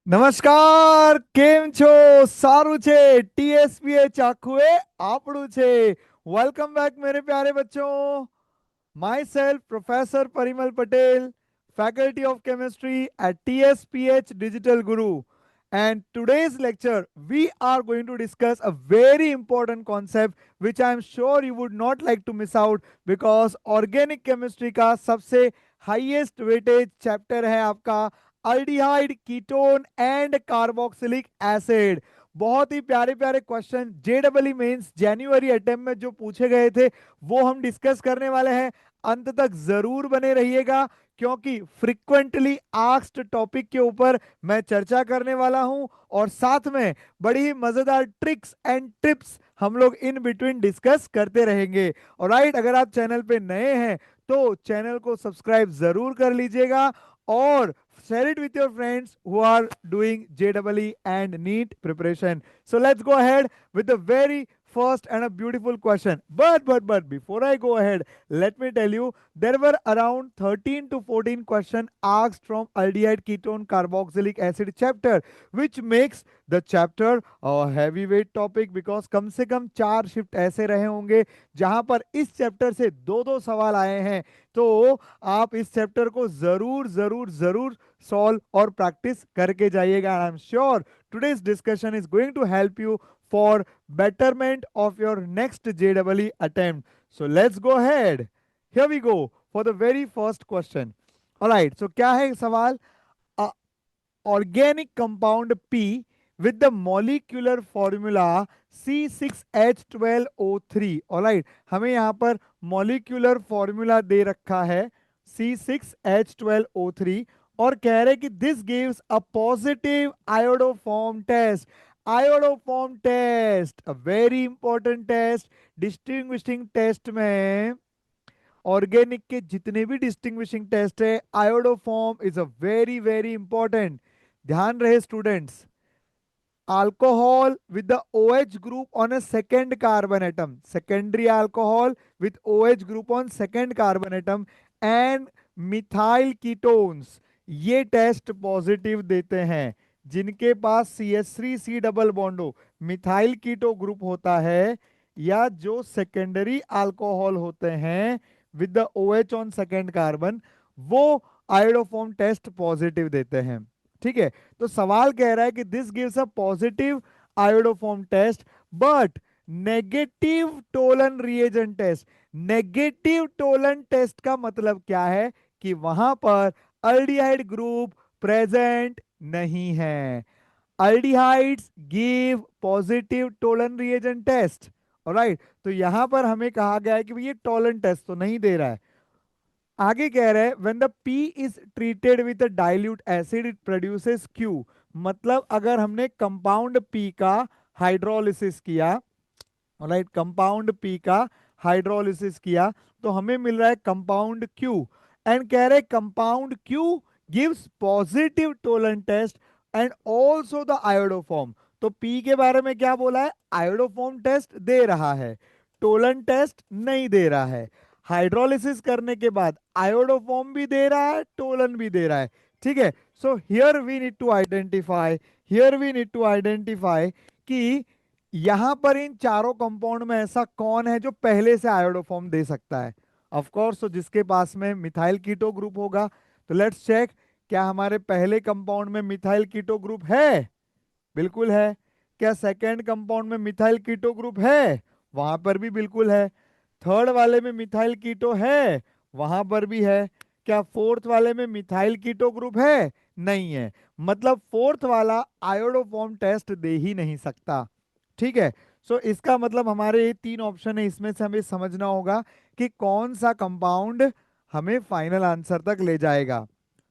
નમસ્કાર, કેમ છો? સારું છે। ટીએસપીએચ આખું એ આપણું છે। વેલકમ બેક मेरे प्यारे बच्चों। My self professor Parimal Patel, faculty of chemistry at TSPH Digital Guru. And today's lecture, we are going to discuss a very important concept which I am sure you would not like to miss out because organic chemistry का सबसे highest weightage chapter है आपका aldehyde ketone and carboxylic acid. बहुत ही प्यारे प्यारे question जेडबल mains जनवरी attempt में जो पूछे गए थे वो हम डिस्कस करने वाले हैं। अंत तक जरूर बने रहिएगा क्योंकि फ्रीक्वेंटली आस्क्ड टॉपिक के ऊपर मैं चर्चा करने वाला हूं और साथ में बड़ी ही मजेदार ट्रिक्स एंड टिप्स हम लोग इन बिटवीन डिस्कस करते रहेंगे। और राइट, अगर आप चैनल पे नए हैं तो चैनल को सब्सक्राइब जरूर कर लीजिएगा और share it with your friends who are doing JEE and NEET preparation. So let's go ahead with the very first and a beautiful question. But before I go ahead, let me tell you there were around 13 to 14 questions asked from aldehyde ketone carboxylic acid chapter, which makes the chapter a heavyweight topic because कम से कम 4 shift ऐसे रहे होंगे जहां पर इस chapter से दो दो सवाल आए हैं। तो आप इस चैप्टर को जरूर जरूर जरूर सॉल्व और प्रैक्टिस करके जाइएगा। I am sure today's discussion is going to help you for betterment of your next JEE attempt. So let's go ahead. Here we go for the very first question. All right, so क्या है सवाल? A organic compound P with the molecular formula C6H12O3। All right, हमें यहाँ पर molecular formula दे रखा है C6H12O3 और कह रहे कि this gives a positive iodoform test. Iodoform test a very important test. Distinguishing test में ऑर्गेनिक के जितने भी डिस्टिंग्विशिंग टेस्ट है iodoform is a very very important. ध्यान रहे students, alcohol with the OH group on a second carbon atom, secondary alcohol with OH group on second carbon atom and methyl ketones, ये test positive देते हैं जिनके पास CH3C double bond हो, methyl keto group होता है या जो secondary alcohol होते हैं with the OH on second carbon, वो आयोडोफॉर्म टेस्ट पॉजिटिव देते हैं। ठीक है, तो सवाल कह रहा है कि this gives a positive iodoform test but negative Tollen reagent test. Negative Tollen test का मतलब क्या है कि वहां पर अल्डिहाइड ग्रुप प्रेजेंट नहीं है। Aldehydes give positive Tollen reagent test. Alright, तो यहां पर हमें कहा गया है कि ये टोलन टेस्ट तो नहीं दे रहा है। आगे कह रहे हैं when the P is treated with a dilute acid it produces Q। मतलब अगर हमने कंपाउंड P का हाइड्रोलिसिस किया, राइट, कंपाउंड P का हाइड्रोलिसिस किया तो हमें मिल रहा है कंपाउंड Q। एंड कह रहे compound Q gives positive Tollen test and also the iodoform. तो P के बारे में क्या बोला है? आयोडोफॉर्म टेस्ट दे रहा है, टोलन टेस्ट नहीं दे रहा है। हाइड्रोलिसिस करने के बाद आयोडोफॉर्म भी दे रहा है, टोलन भी दे रहा है। ठीक है, so here we need to identify, here we need to identify कि यहां पर इन चारों कंपाउंड में ऐसा कौन है जो पहले से आयोडोफॉर्म दे सकता है। ऑफ कोर्स, तो जिसके पास में मिथाइल कीटो ग्रुप होगा। तो लेट्स चेक, क्या हमारे पहले कंपाउंड में मिथाइल कीटो ग्रुप है? बिल्कुल है। क्या सेकेंड कंपाउंड में मिथाइल कीटो ग्रुप है? वहां पर भी बिल्कुल है। थर्ड वाले में मिथाइल कीटो है? वहां पर भी है। क्या फोर्थ वाले में मिथाइल कीटो ग्रुप है? नहीं है। मतलब फोर्थ वाला आयोडोफॉर्म टेस्ट दे ही नहीं सकता। ठीक है, सो इसका मतलब हमारे ये तीन ऑप्शन है, इसमें से हमें समझना होगा कि कौन सा कंपाउंड हमें फाइनल आंसर तक ले जाएगा।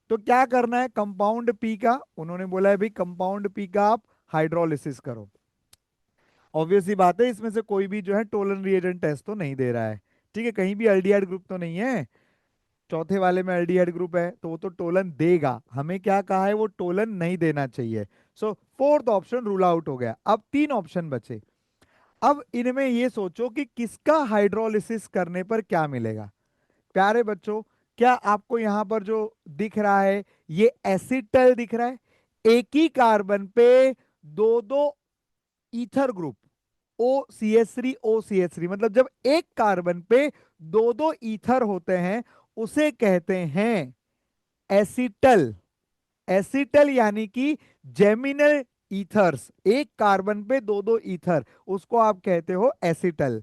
तो क्या करना है कंपाउंड पी का? उन्होंने बोला है भाई कंपाउंड पी का आप हाइड्रोलिसिस करो। ऑब्वियस सी बात है, इसमें से कोई भी जो है टोलन रिएजेंट टेस्ट तो नहीं दे रहा है। ठीक है, कहीं भी अल्डिहाइड ग्रुप तो नहीं है। चौथे वाले में अल्डिहाइड ग्रुप है तो वो तो टोलन देगा। हमें क्या कहा है? वो टोलन नहीं देना चाहिए। सो फोर्थ ऑप्शन रूल आउट हो गया। अब तीन ऑप्शन बचे। अब इनमें ये सोचो कि किसका हाइड्रोलिसिस करने पर क्या मिलेगा। प्यारे बच्चों, क्या आपको यहां पर जो दिख रहा है ये एसिटल दिख रहा है? एक ही कार्बन पे दो दो ईथर ग्रुप, O CH3 मतलब जब एक कार्बन पे दो दो ईथर होते हैं उसे कहते हैं एसिटल। एसिटल यानी कि जेमिनल ईथर्स, एक कार्बन पे दो दो ईथर, उसको आप कहते हो एसिटल।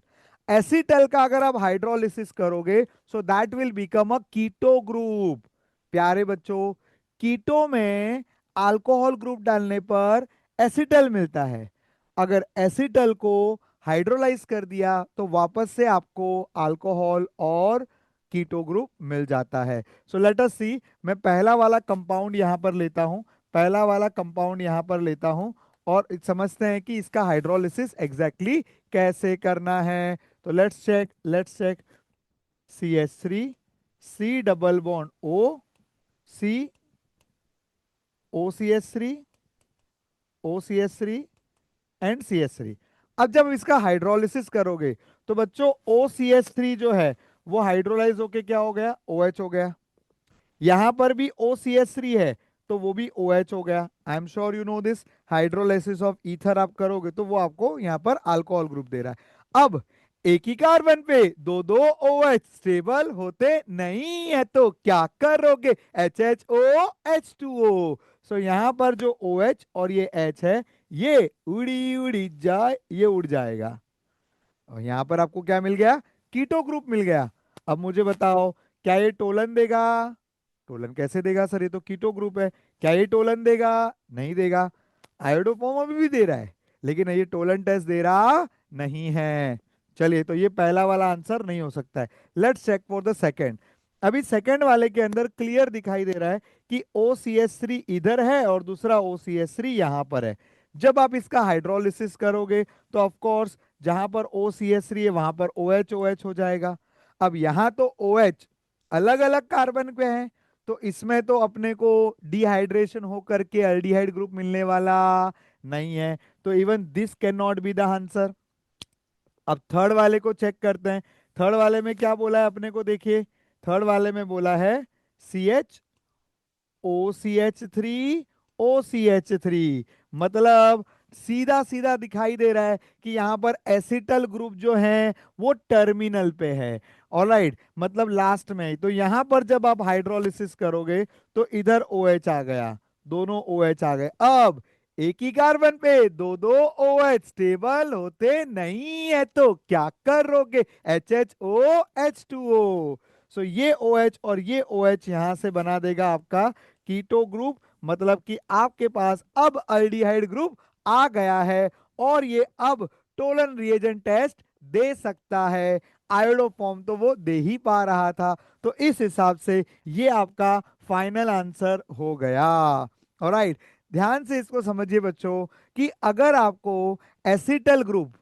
एसिटल का अगर आप हाइड्रोलिसिस करोगे so that will become a keto group. प्यारे बच्चों, कीटो में अल्कोहल ग्रुप डालने पर एसिटल मिलता है। अगर एसिटल को हाइड्रोलाइज कर दिया तो वापस से आपको अल्कोहल और कीटो ग्रुप मिल जाता है। सो लेट अस सी, मैं पहला वाला कंपाउंड यहां पर लेता हूं, पहला वाला कंपाउंड यहां पर लेता हूं और समझते हैं कि इसका हाइड्रोलिसिस एग्जैक्टली कैसे करना है। तो let's check CH3, C double bond O, C, OCH3, OCH3 and CH3। अब जब इसका हाइड्रोलिसिस करोगे तो बच्चों OCH3 जो है वो हाइड्रोलाइज होके क्या हो गया, OH हो गया। यहां पर भी OCH3 है तो वो भी OH हो गया। आई am sure you no this. Hydrolysis of ether आप करोगे तो वो आपको यहां पर अल्कोहल ग्रुप दे रहा है। अब एक ही कार्बन पे दो दो OH स्टेबल होते नहीं है तो क्या करोगे, HHO H2O। सो यहां पर जो OH और ये H है ये उड़ी उड़ी जाए, ये उड़ जाएगा और यहां पर आपको क्या मिल गया, कीटो ग्रुप मिल गया। अब मुझे बताओ क्या ये टोलन देगा, टोलन कैसे देगा सर, ये तो कीटो ग्रुप है। क्या ये टोलन देगा, नहीं देगा। आयोडोफॉर्म अभी भी दे रहा है लेकिन ये टोलन टेस्ट दे रहा नहीं है। चलिए, तो ये पहला वाला आंसर नहीं हो सकता है। Let's check for the second. अभी सेकंड वाले के अंदर क्लियर दिखाई दे रहा है कि OCH3 इधर है और दूसरा OCH3 यहां पर है। जब आप इसका हाइड्रोलिसिस करोगे तो ऑफ कोर्स जहां पर OCH3 है वहां पर OH हो जाएगा। अब यहां तो OH अलग अलग कार्बन पे है तो इसमें तो अपने को डिहाइड्रेशन होकर के अल्डिहाइड ग्रुप मिलने वाला नहीं है। तो even this can not be the answer. अब थर्ड वाले को चेक करते हैं। थर्ड वाले में क्या बोला है अपने को, देखिए थर्ड वाले में बोला है CH OCH3 मतलब सीधा सीधा दिखाई दे रहा है कि यहां पर एसिटल ग्रुप जो है वो टर्मिनल पे है। ऑलराइट, मतलब लास्ट में। तो यहां पर जब आप हाइड्रोलिसिस करोगे तो इधर OH आ गया, दोनों OH आ गए। अब एक ही कार्बन पे दो दो OH स्टेबल होते नहीं है तो क्या करोगे, HHO H2O। सो ये OH और ये OH यहां से बना देगा आपका कीटो ग्रुप, मतलब कि आपके पास अब अल्डिहाइड ग्रुप आ गया है और ये अब टोलन रिएजेंट टेस्ट दे सकता है। आयोडो फॉर्म तो वो दे ही पा रहा था। तो इस हिसाब से ये आपका फाइनल आंसर हो गया। ऑलराइट, ध्यान से इसको समझिए बच्चों कि अगर आपको एसिटल ग्रुप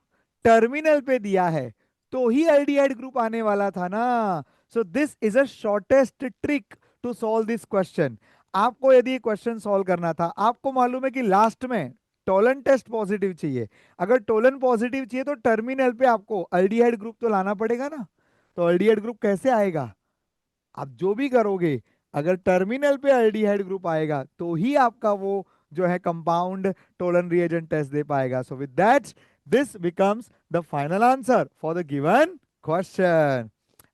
टर्मिनल पे दिया है तो ही अल्डिहाइड ग्रुप आने वाला था ना। So this is a shortest trick to solve this question. आपको यदि क्वेश्चन सॉल्व करना था, आपको मालूम है कि लास्ट में टोलन टेस्ट पॉजिटिव चाहिए। अगर टोलन पॉजिटिव चाहिए तो टर्मिनल पे आपको अल्डिहाइड ग्रुप तो लाना पड़ेगा ना। तो अल्डिहाइड ग्रुप कैसे आएगा, आप जो भी करोगे अगर टर्मिनल पे अल्डिहाइड ग्रुप आएगा तो ही आपका वो जो है कंपाउंड टोलन रिएजेंट टेस्ट दे पाएगा। So with that this becomes the final answer for the given question.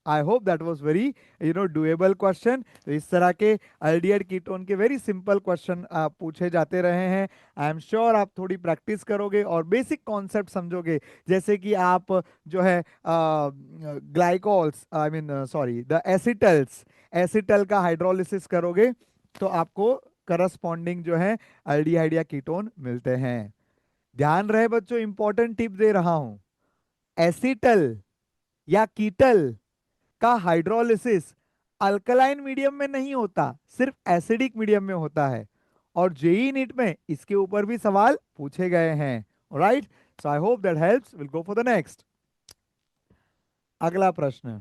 I hope that was very doable question. तो इस तरह के अल्डिहाइड कीटोन के वेरी सिंपल क्वेश्चन पूछे जाते रहे हैं। आई एम श्योर आप थोड़ी प्रैक्टिस करोगे और बेसिक कॉन्सेप्ट समझोगे। जैसे कि आप जो है glycols, I mean sorry the acetals, acetal का हाइड्रोलिसिस करोगे तो आपको करस्पॉन्डिंग जो है अल्डिहाइड या कीटोन मिलते हैं। ध्यान रहे बच्चों, इंपॉर्टेंट टिप दे रहा हूं, एसिटल या कीटल का हाइड्रोलिसिस अल्कलाइन मीडियम में नहीं होता, सिर्फ एसिडिक मीडियम में होता है। और जेई नीट में इसके ऊपर भी सवाल पूछे गए हैं। Right, so I hope that helps. Will go for the next. अगला प्रश्न,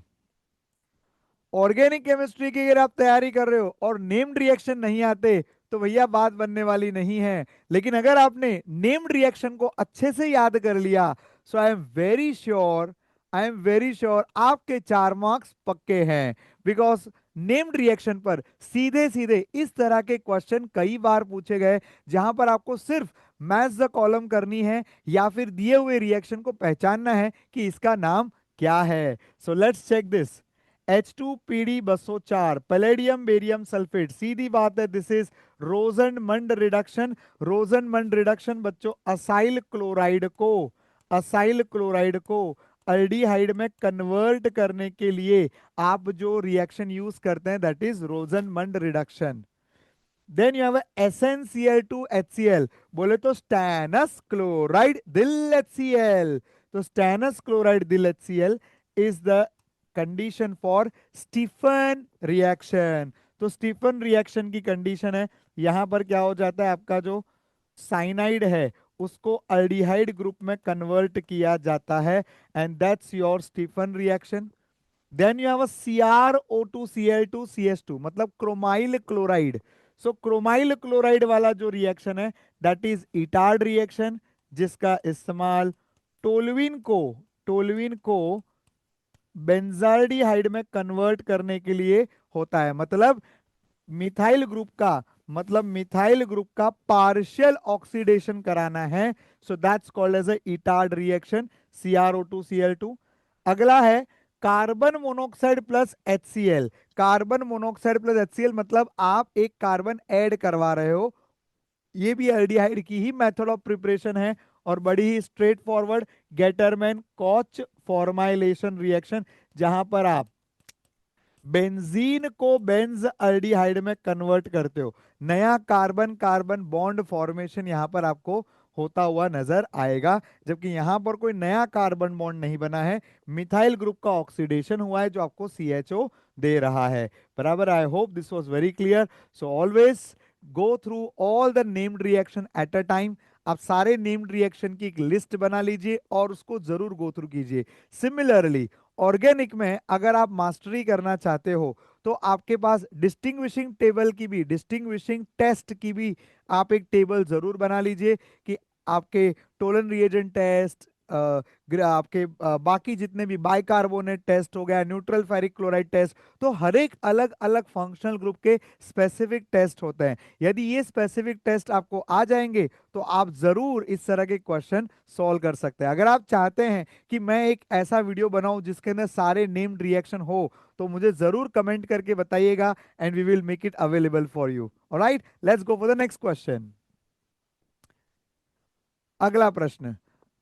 ऑर्गेनिक केमिस्ट्री की अगर आप तैयारी कर रहे हो और नेम्ड रिएक्शन नहीं आते तो भैया बात बनने वाली नहीं है। लेकिन अगर आपने नेम्ड रिएक्शन को अच्छे से याद कर लिया so I am very sure, I am very sure आपके 4 मार्क्स पक्के हैं। बिकॉज नेम्ड रिएक्शन पर सीधे सीधे इस तरह के क्वेश्चन कई बार पूछे गए, जहां पर आपको सिर्फ मैच द कॉलम करनी है या फिर दिए हुए रिएक्शन को पहचानना है कि इसका नाम क्या है। So let's check this. H2PD204 palladium barium sulphate, सीधी बात है, this is Rosenmund reduction. Rosenmund reduction बच्चों असाइल क्लोराइड को अल्डिहाइड में कन्वर्ट करने के लिए आप जो रिएक्शन यूज करते हैं that is Rosenmund reduction. Then you have SnCl2HCl, बोले तो स्टैनस क्लोराइड दिल HCl। तो stannous chloride dil HCl is the condition for Stephen reaction. तो स्टीफन रिएक्शन की कंडीशन है, यहां पर क्या हो जाता है, आपका जो साइनाइड है उसको अल्डिहाइड ग्रुप में कन्वर्ट किया जाता है, and that's your Stephen reaction. Then you have a CrO2Cl2CH2 मतलब chromyl chloride. So chromyl chloride वाला जो रिएक्शन है दैट इज इटार्ड रिएक्शन, जिसका इस्तेमाल टोलुइन को बेंजाल्डिहाइड में कन्वर्ट करने के लिए होता है। मिथाइल ग्रुप का पार्शियल ऑक्सीडेशन कराना है। So that's called as a Etard reaction, CrO2Cl2। अगला है carbon monoxide plus HCl। Carbon monoxide plus HCl मतलब आप एक कार्बन ऐड करवा रहे हो, ये भी एल्डिहाइड की ही मेथड ऑफ प्रिपरेशन है और बड़ी ही स्ट्रेट फॉरवर्ड गेटरमैन कॉच फॉर्माइलेशन रिएक्शन, जहां पर आप बेंजीन को बेंज अल्डिहाइड में कन्वर्ट करते हो। नया कार्बन कार्बन बॉन्ड फॉर्मेशन यहां पर आपको होता हुआ नजर आएगा, जबकि यहां पर कोई नया कार्बन बॉन्ड नहीं बना है, मिथाइल ग्रुप का ऑक्सीडेशन हुआ है जो आपको CHO दे रहा है। बराबर, आई hope this was very clear. So always go through all the named reaction at a time. आप सारे नेम्ड रिएक्शन की एक लिस्ट बना लीजिए और उसको जरूर गो थ्रू कीजिए। सिमिलरली ऑर्गेनिक में अगर आप मास्टरी करना चाहते हो तो आपके पास डिस्टिंग्विशिंग टेस्ट की भी आप एक टेबल जरूर बना लीजिए कि आपके टोलन रिएजेंट टेस्ट, आपके बाकी जितने भी बाइकार्बोनेट टेस्ट हो गया, न्यूट्रल फेरिक क्लोराइड टेस्ट, तो हर एक अलग अलग फंक्शनल ग्रुप के स्पेसिफिक टेस्ट होते हैं। यदि ये स्पेसिफिक टेस्ट आपको आ जाएंगे तो आप जरूर इस तरह के क्वेश्चन सॉल्व कर सकते हैं। अगर आप चाहते हैं कि मैं एक ऐसा वीडियो बनाऊं जिसके अंदर सारे नेम्ड रिएक्शन हो तो मुझे जरूर कमेंट करके बताइएगा and we will make it available for you. Alright, let's go for the next question. अगला प्रश्न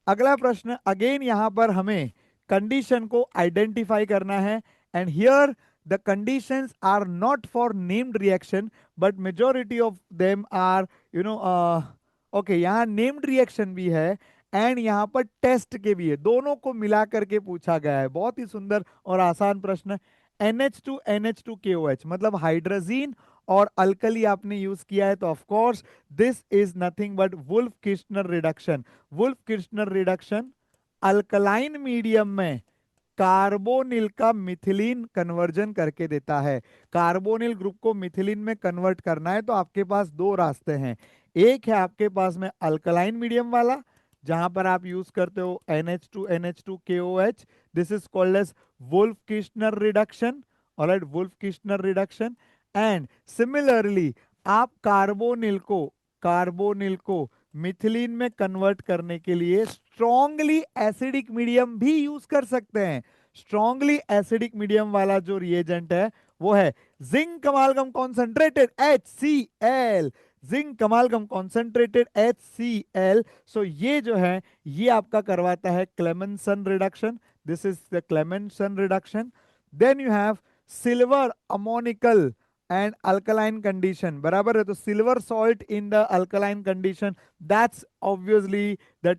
अगला प्रश्न अगेन यहां पर हमें कंडीशन को आइडेंटिफाई करना है, and here the conditions are not for named reaction but majority of them are you know okay, यहाँ नेम्ड रिएक्शन भी है एंड यहाँ पर टेस्ट के भी है, दोनों को मिला करके पूछा गया है। बहुत ही सुंदर और आसान प्रश्न। NH2NH2KOH मतलब हाइड्रोजीन और अल्कली आपने यूज किया है, तो of course this is nothing but Wolff Kishner reduction. Wolff Kishner reduction alkaline medium में कार्बोनिल का मिथिलीन कन्वर्जन करके देता है। कार्बोनिल ग्रुप को मिथिलीन में कन्वर्ट करना है तो आपके पास दो रास्ते हैं। एक है आपके पास में अल्कलाइन मीडियम वाला, जहां पर आप यूज करते हो NH2NH2KOH, this is called as Wolff Kishner reduction. Alright, Wolff Kishner reduction. And similarly आप कार्बोनिल को मिथिलीन में कन्वर्ट करने के लिए स्ट्रॉन्गली एसिडिक मीडियम भी यूज कर सकते हैं। स्ट्रॉन्गली एसिडिक मीडियम वाला जो रिएजेंट है वो है zinc amalgam concentrated HCl। Zinc amalgam concentrated HCl। So ये जो है ये आपका करवाता है Clemmensen reduction, this is the Clemmensen reduction. Then you have silver ammoniacal and alkaline condition, बराबर है, तो silver salt in the alkaline condition, that's obviously the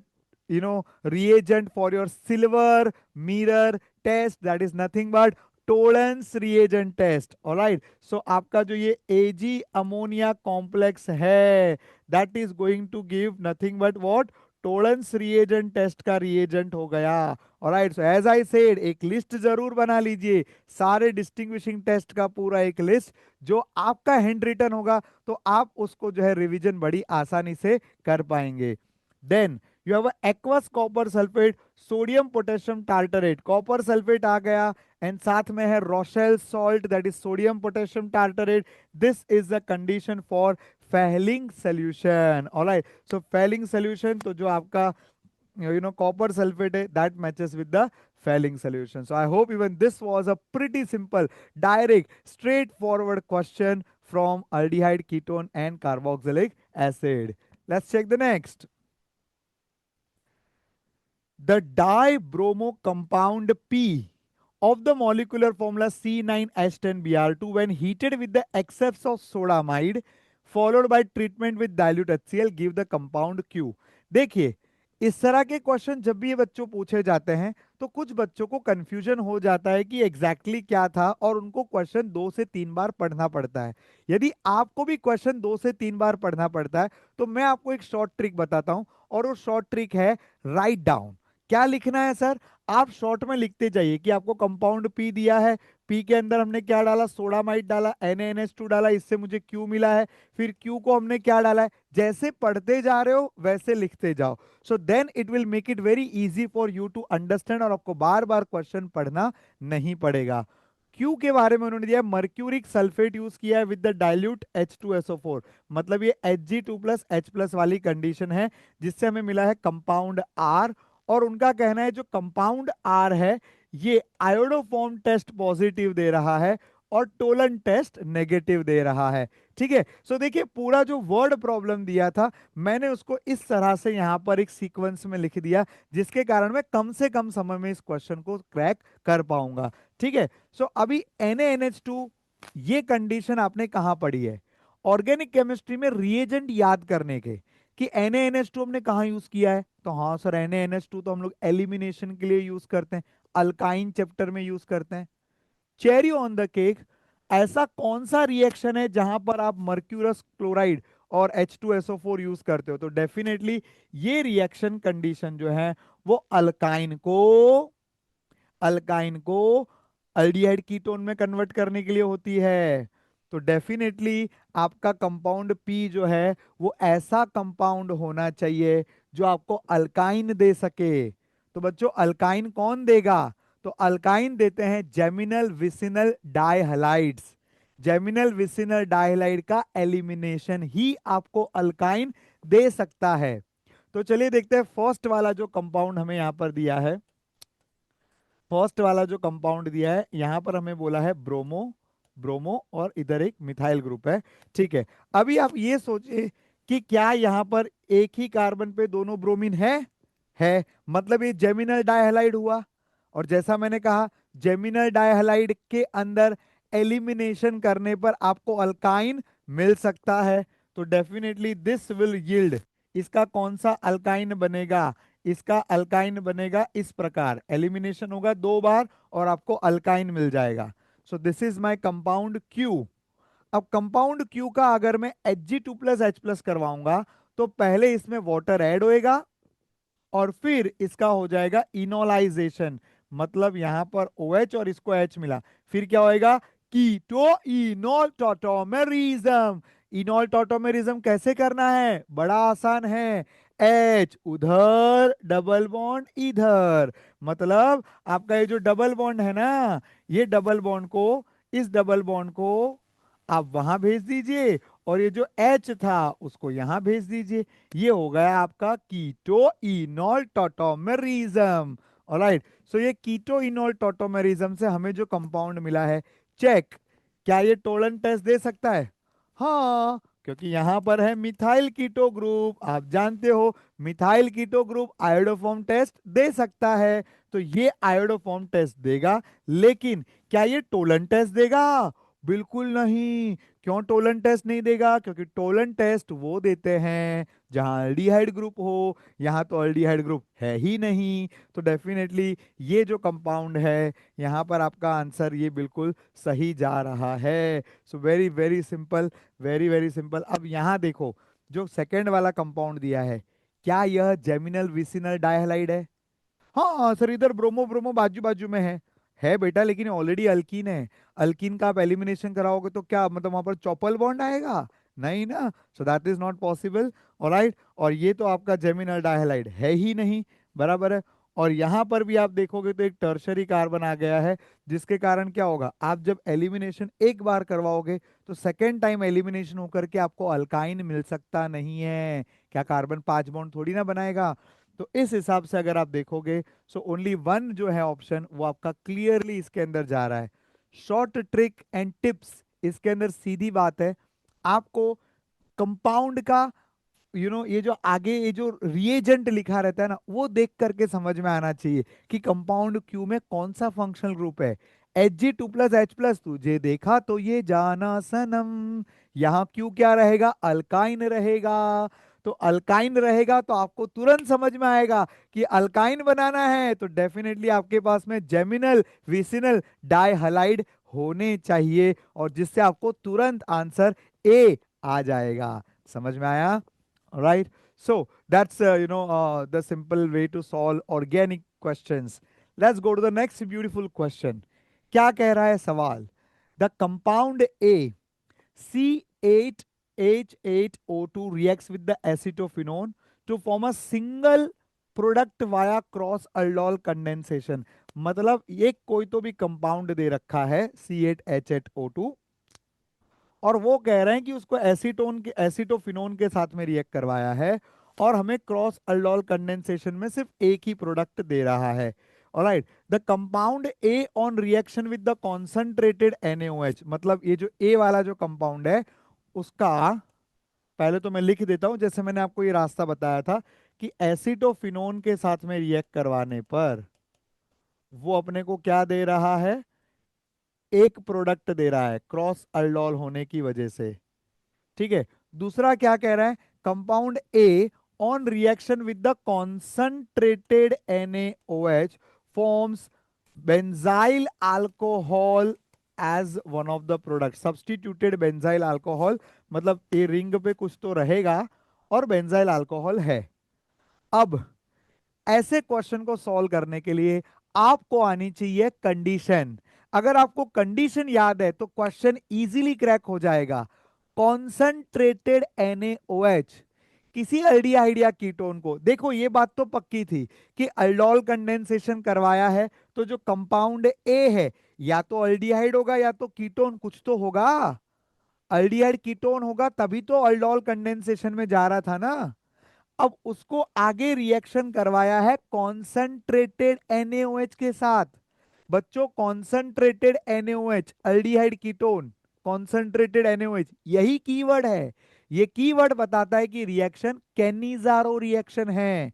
reagent for your silver mirror test, that is nothing but Tollens reagent test। Alright, so आपका जो ये Ag ammonia complex है that is going to give nothing but what, Tollens reagent test का reagent हो गया। Alright, so as I said एक list जरूर बना लीजिए, सारे डिस्टिंग्विशिंग टेस्ट का पूरा एक लिस्ट, जो आपका हैंड रिटन होगा तो आप उसको जो है रिवीजन बड़ी आसानी से कर पाएंगे। Then you have aqueous copper sulphate, sodium potassium tartrate, copper sulphate आ गया, एंड साथ में है Rochelle salt that is sodium potassium tartrate. This is the condition for Fehling solution. Alright, so Fehling solution, तो जो आपका copper sulfate that matches with the failing solution. So I hope even this was a pretty simple, direct, straightforward question from aldehyde, ketone and carboxylic acid. Let's check the next. The dibromo compound P of the molecular formula C9H10Br2 when heated with the excess of sodamide followed by treatment with dilute HCl give the compound Q. देखिए, इस तरह के question जब भी ये बच्चों पूछे जाते हैं तो कुछ बच्चों को कंफ्यूजन हो जाता है कि एग्जैक्टली क्या था, और उनको क्वेश्चन 2 से 3 बार पढ़ना पड़ता है. यदि आपको भी क्वेश्चन 2 से 3 बार पढ़ना पड़ता है तो मैं आपको एक शॉर्ट ट्रिक बताता हूं, और वो शॉर्ट ट्रिक है राइट डाउन. क्या लिखना है सर? आप शॉर्ट में लिखते जाइए कि आपको कंपाउंड पी दिया है, पी के अंदर हमने क्या डाला, सोडामाइड डाला, NaNH2 डाला, इससे मुझे क्यू मिला है, फिर क्यू को हमने क्या डाला है. जैसे पढ़ते जा रहे हो वैसे लिखते जाओ. So then it will make it very easy for you to understand, और आपको बार बार क्वेश्चन पढ़ना नहीं पड़ेगा. क्यू के बारे में उन्होंने दिया मर्क्यूरिक सल्फेट यूज किया है विद द डाइल्यूट H2SO4, मतलब ये Hg2+H+ वाली कंडीशन है जिससे हमें मिला है कंपाउंड आर. और उनका कहना है जो कंपाउंड आर है ये आयोडोफॉर्म टेस्ट पॉजिटिव दे रहा है और टोलन टेस्ट नेगेटिव दे रहा है. ठीक है, सो देखिए पूरा जो वर्ड प्रॉब्लम दिया था मैंने उसको इस तरह से यहां पर एक सीक्वेंस में लिख दिया जिसके कारण मैं कम से कम समय में इस क्वेश्चन को क्रैक कर पाऊंगा. ठीक है, सो अभी NaNH2 ये कंडीशन आपने कहां पढ़ी है? ऑर्गेनिक केमिस्ट्री में रिएजेंट याद करने के, कि NaNH2 हमने कहाँ यूज किया है. तो हाँ सर, NaNH2 तो हम लोग एलिमिनेशन के लिए यूज करते हैं, अल्काइन चैप्टर में यूज करते हैं. चेरी ऑन द केक, ऐसा कौन सा रिएक्शन है जहां पर आप मर्क्यूरस क्लोराइड और H2SO4 यूज करते हो? तो डेफिनेटली ये रिएक्शन कंडीशन जो है वो अल्काइन को अल्डिहाइड कीटोन में कन्वर्ट करने के लिए होती है. तो डेफिनेटली आपका कंपाउंड पी जो है वो ऐसा कंपाउंड होना चाहिए जो आपको अल्काइन दे सके. तो बच्चों अल्काइन कौन देगा? तो अल्काइन देते हैं जेमिनल विसिनल डाइहलाइड्स. जेमिनल विसिनल डाइहलाइड का एलिमिनेशन ही आपको अल्काइन दे सकता है. तो चलिए देखते हैं फर्स्ट वाला जो कंपाउंड हमें यहां पर दिया है. फर्स्ट वाला जो कंपाउंड दिया है यहां पर हमें बोला है ब्रोमो, ब्रोमो और इधर एक मिथाइल ग्रुप है. ठीक है, अभी आप ये सोचिए कि क्या यहां पर एक ही कार्बन पे दोनों ब्रोमीन है, मतलब ये जेमिनल डाइहलाइड हुआ. और जैसा मैंने कहा जेमिनल डाइहलाइड के अंदर एलिमिनेशन करने पर आपको अल्काइन मिल सकता है. तो डेफिनेटली दिस विल यील्ड, इसका कौन सा अल्काइन बनेगा? इसका अल्काइन बनेगा इस प्रकार, एलिमिनेशन होगा 2 बार और आपको अल्काइन मिल जाएगा. सो this is my compound Q. अब कंपाउंड क्यू का अगर मैं Hg2+H+ करवाऊंगा तो पहले इसमें वाटर ऐड होएगा और फिर इसका हो जाएगा इनोलाइजेशन, मतलब यहां पर OH और इसको H मिला, फिर क्या होएगा? Keto enol tautomerism. Enol tautomerism कैसे करना है? बड़ा आसान है. H उधर, डबल बॉन्ड इधर, मतलब आपका ये जो डबल बॉन्ड है ना, ये डबल बॉन्ड को, इस डबल बॉन्ड को आप वहां भेज दीजिए और ये जो H था उसको यहां भेज दीजिए. ये हो गया आपका कीटो इनोल टॉटोमेरिज्म. ऑलराइट, सो ये कीटो इनोल टॉटोमेरिज्म से हमें जो कंपाउंड मिला है, चेक, क्या ये टोलन टेस्ट दे सकता है? हाँ, क्योंकि यहां पर है मिथाइल कीटो ग्रुप. आप जानते हो methyl keto group iodoform test दे सकता है, तो ये आयोडोफॉर्म टेस्ट देगा. लेकिन क्या ये टोलन टेस्ट देगा? बिल्कुल नहीं. क्यों टोलन टेस्ट नहीं देगा? क्योंकि टोलन टेस्ट वो देते हैं जहां अल्डिहाइड ग्रुप हो, यहां तो अल्डिहाइड ग्रुप है ही नहीं. तो डेफिनेटली ये जो कंपाउंड है यहां पर आपका आंसर ये बिल्कुल सही जा रहा है. So very very simple, very very simple. अब यहां देखो जो सेकेंड वाला कंपाउंड दिया है, क्या यह जेमिनल विसिनल डाइहलाइड है? हाँ सर, इधर ब्रोमो ब्रोमो बाजू बाजू में है बेटा, लेकिन ऑलरेडी अल्कीन है. अल्कीन का आप एलिमिनेशन कराओगे तो क्या मतलब वहां पर चौपल बॉन्ड आएगा? नहीं ना, सो that is not possible. Alright, और ये तो आपका जेमिनल डाइहैलाइड है ही नहीं, बराबर है। और यहाँ पर भी आप देखोगे तो एक टर्शरी कार्बन आ गया है, जिसके कारण क्या होगा, आप जब एलिमिनेशन एक बार करवाओगे तो सेकेंड टाइम एलिमिनेशन होकर के आपको अल्काइन मिल सकता नहीं है। क्या कार्बन 5 बॉन्ड थोड़ी ना बनाएगा। तो इस हिसाब से अगर आप देखोगे, सो ओनली वन जो है ऑप्शन वो आपका क्लियरली इसके अंदर जा रहा है। शॉर्ट ट्रिक एंड टिप्स इसके अंदर सीधी बात है, आपको कंपाउंड का ये जो आगे ये जो रिएजेंट लिखा रहता है ना, वो देख करके समझ में आना चाहिए कि कंपाउंड क्यू में कौन सा फंक्शनल ग्रुप है। Hg2+H+, तुझे देखा तो ये जाना सनम, यहाँ क्यू क्या रहेगा, अल्काइन रहेगा। तो अल्काइन रहेगा तो आपको तुरंत समझ में आएगा कि अल्काइन बनाना है तो डेफिनेटली आपके पास में जेमिनल विसिनल डाइहलाइड होने चाहिए, और जिससे आपको तुरंत आंसर ए आ जाएगा। समझ में आया? right, so that's the simple way to solve organic questions. Let's go to the next beautiful question. क्या कह रहा है सवाल? The compound A C8H8O2 reacts with the acetophenone to form a single product via cross aldol condensation. मतलब ये कोई तो भी कंपाउंड दे रखा है C8H8O2, और वो कह रहे हैं कि उसको एसीटोन के एसीटोफिनोन के साथ में रिएक्ट करवाया है, और हमें क्रॉस अल्डोल कंडेंसेशन में सिर्फ एक ही प्रोडक्ट दे रहा है। Alright, the compound A on reaction with the concentrated NaOH, मतलब ये जो ए वाला जो कंपाउंड है उसका, पहले तो मैं लिख देता हूं जैसे मैंने आपको ये रास्ता बताया था कि एसीटोफिनोन के साथ में रिएक्ट करवाने पर वो अपने को क्या दे रहा है, एक प्रोडक्ट दे रहा है क्रॉस अल्डोल होने की वजह से। ठीक है, दूसरा क्या कह रहा है, compound A on reaction with the concentrated NaOH forms benzyl alcohol as one of the product. Substituted benzyl alcohol, मतलब ए रिंग पे कुछ तो रहेगा और बेंजाइल अल्कोहल है। अब ऐसे क्वेश्चन को सॉल्व करने के लिए आपको आनी चाहिए कंडीशन। अगर आपको कंडीशन याद है तो क्वेश्चन इजीली क्रैक हो जाएगा। कॉन्सेंट्रेटेड NaOH किसी अल्डिहाइड या कीटोन को, देखो ये बात तो पक्की थी कि अल्डोल कंडेंसेशन करवाया है तो जो कंपाउंड ए है या तो अल्डिहाइड होगा या तो कीटोन, कुछ तो होगा। अल्डिहाइड कीटोन होगा तभी तो अल्डोल कंडेंसेशन में जा रहा था ना। अब उसको आगे रिएक्शन करवाया है कॉन्सेंट्रेटेड NaOH के साथ। बच्चों concentrated NaOH aldehyde ketone, concentrated NaOH यही कीवर्ड है। ये कीवर्ड बताता है कि रिएक्शन कैनिजारो रिएक्शन है।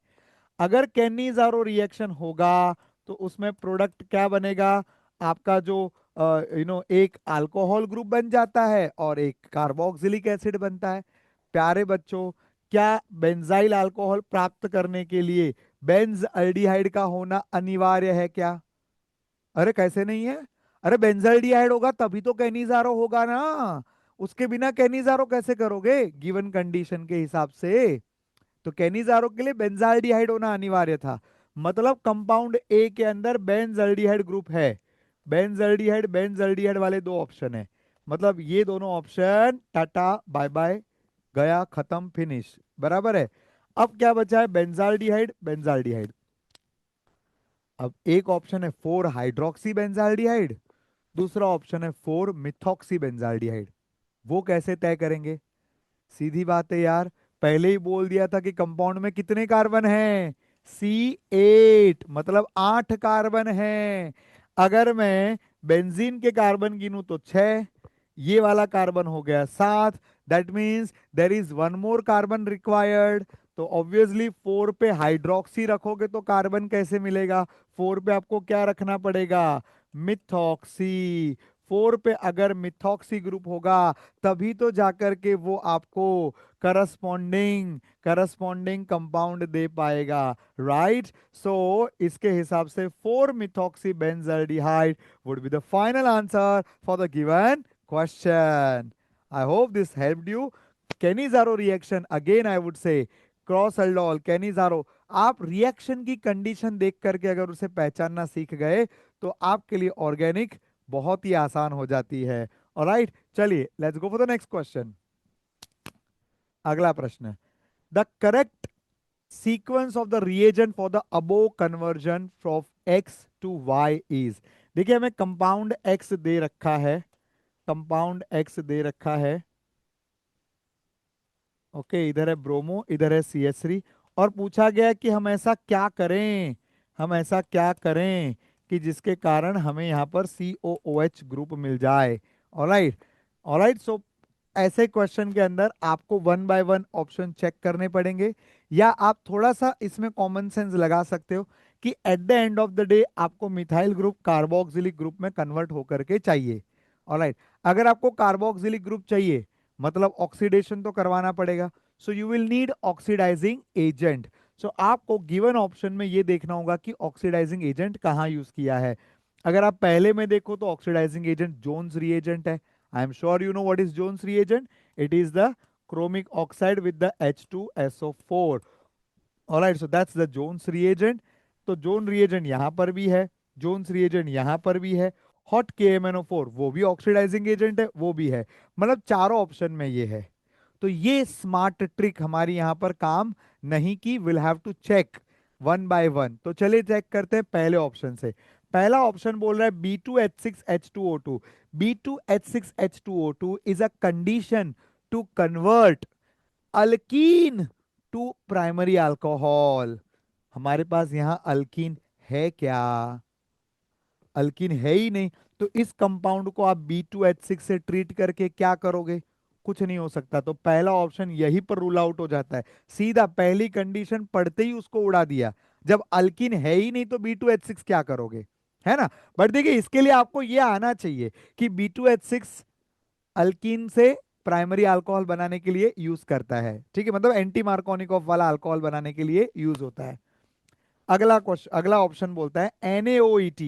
अगर कैनिजारो रिएक्शन होगा तो उसमें प्रोडक्ट क्या बनेगा, आपका जो एक अल्कोहल ग्रुप बन जाता है और एक कार्बोक्सिलिक एसिड बनता है। प्यारे बच्चों, क्या बेंजाइल अल्कोहल प्राप्त करने के लिए बेंज अल्डिहाइड का होना अनिवार्य है क्या? अरे कैसे नहीं है, अरे बेंजाल्डिहाइड होगा तभी तो कैनिजारो होगा ना। उसके बिना कैनिजारो कैसे करोगे गिवन कंडीशन के हिसाब से? तो कैनिजारो के लिए बेंजाल्डिहाइड होना अनिवार्य था। मतलब कंपाउंड ए के अंदर बेंजाल्डिहाइड ग्रुप है। बेंजाल्डिहाइड वाले दो ऑप्शन है, मतलब ये दोनों ऑप्शन टाटा बाय बाय, गया खत्म फिनिश, बराबर है। अब क्या बचा है, बेंजाल्डिहाइड बेंजाल्डिहाइड। अब एक ऑप्शन है 4 हाइड्रोक्सी बेंजाल्डिहाइड, दूसरा ऑप्शन है 4 मिथॉक्सी बेंजाल्डिहाइड। वो कैसे तय करेंगे? सीधी बात है यार, पहले ही बोल दिया था कि कंपाउंड में कितने कार्बन हैं, C8, मतलब 8 कार्बन हैं। अगर मैं बेंजीन के कार्बन गिनूं तो 6, ये वाला कार्बन हो गया 7, that means there is one more carbon required. तो ऑब्वियसली 4 पे हाइड्रोक्सी रखोगे तो कार्बन कैसे मिलेगा, 4 पे आपको क्या रखना पड़ेगा, मिथॉक्सी। 4 पे अगर मिथॉक्सी ग्रुप होगा तभी तो जाकर के वो आपको करस्पॉन्डिंग करस्पॉन्डिंग कंपाउंड दे पाएगा, राइट। सो इसके हिसाब से 4 methoxy benzaldehyde would be the final answer for the given question. I hope this helped you. Cannizzaro reaction, again I would say cross aldol Cannizzaro, आप रिएक्शन की कंडीशन देख करके अगर उसे पहचानना सीख गए तो आपके लिए ऑर्गेनिक बहुत ही आसान हो जाती है। ऑलराइट, चलिए let's go for the next question. अगला प्रश्न, the correct sequence of the reagent for the above conversion from X to Y is. देखिए हमें कंपाउंड एक्स दे रखा है, कंपाउंड एक्स दे रखा है। ओके, इधर है ब्रोमो, इधर है सी एच थ्री, और पूछा गया है कि हम ऐसा क्या करें, हम ऐसा क्या करें कि जिसके कारण हमें यहाँ पर सी ओ ओ एच ग्रुप मिल जाए। Alright, alright. सो ऐसे क्वेश्चन के अंदर आपको one by one option check करने पड़ेंगे, या आप थोड़ा सा इसमें कॉमन सेंस लगा सकते हो कि at the end of the day आपको मिथाइल ग्रुप कार्बोक्सिलिक ग्रुप में कन्वर्ट होकर के चाहिए। ऑलराइट, अगर आपको कार्बोक्सिलिक ग्रुप चाहिए मतलब ऑक्सीडेशन तो करवाना पड़ेगा, so you will need oxidising agent. So आपको गिवन ऑप्शन में ये देखना होगा कि ऑक्सीडाइजिंग एजेंट कहाँ यूज किया है। अगर आप पहले में देखो तो ऑक्सीडाइजिंग एजेंट जोन्स रिएजेंट है। I am sure you know what is Jones reagent, it is the chromic oxide with the H2SO4। Alright, so that's the Jones reagent. तो जोन रिएजेंट यहां पर भी है, जोन्स रिएजेंट यहां पर भी है, हॉट KMnO4 वो भी ऑक्सीडाइजिंग एजेंट है, वो भी है। मतलब चारों ऑप्शन में ये है। तो ये स्मार्ट ट्रिक हमारी यहां पर काम नहीं की, will have to check one by one. तो चलिए चेक करते हैं पहले ऑप्शन से। पहला ऑप्शन बोल रहा है B2H6H2O2। B2H6H2O2 is a condition to convert alkene to primary alcohol. हमारे पास यहां अल्कीन है क्या? अल्कीन है ही नहीं। तो इस कंपाउंड को आप B2H6 से ट्रीट करके क्या करोगे? कुछ नहीं हो सकता। तो पहला ऑप्शन यहीं पर रूल आउट हो जाता है, सीधा पहली कंडीशन पढ़ते ही उसको उड़ा दिया। जब अल्कीन है ही नहीं तो B2H6 क्या करोगे, है ना? बट देखिए इसके लिए आपको यह आना चाहिए कि B2H6 अल्कीन से प्राइमरी अल्कोहल बनाने के लिए यूज करता है, ठीक है, मतलब एंटी मार्कोनिकॉफ वाला अल्कोहल बनाने के लिए यूज होता है। अगला क्वेश्चन, अगला ऑप्शन बोलता है NaOET।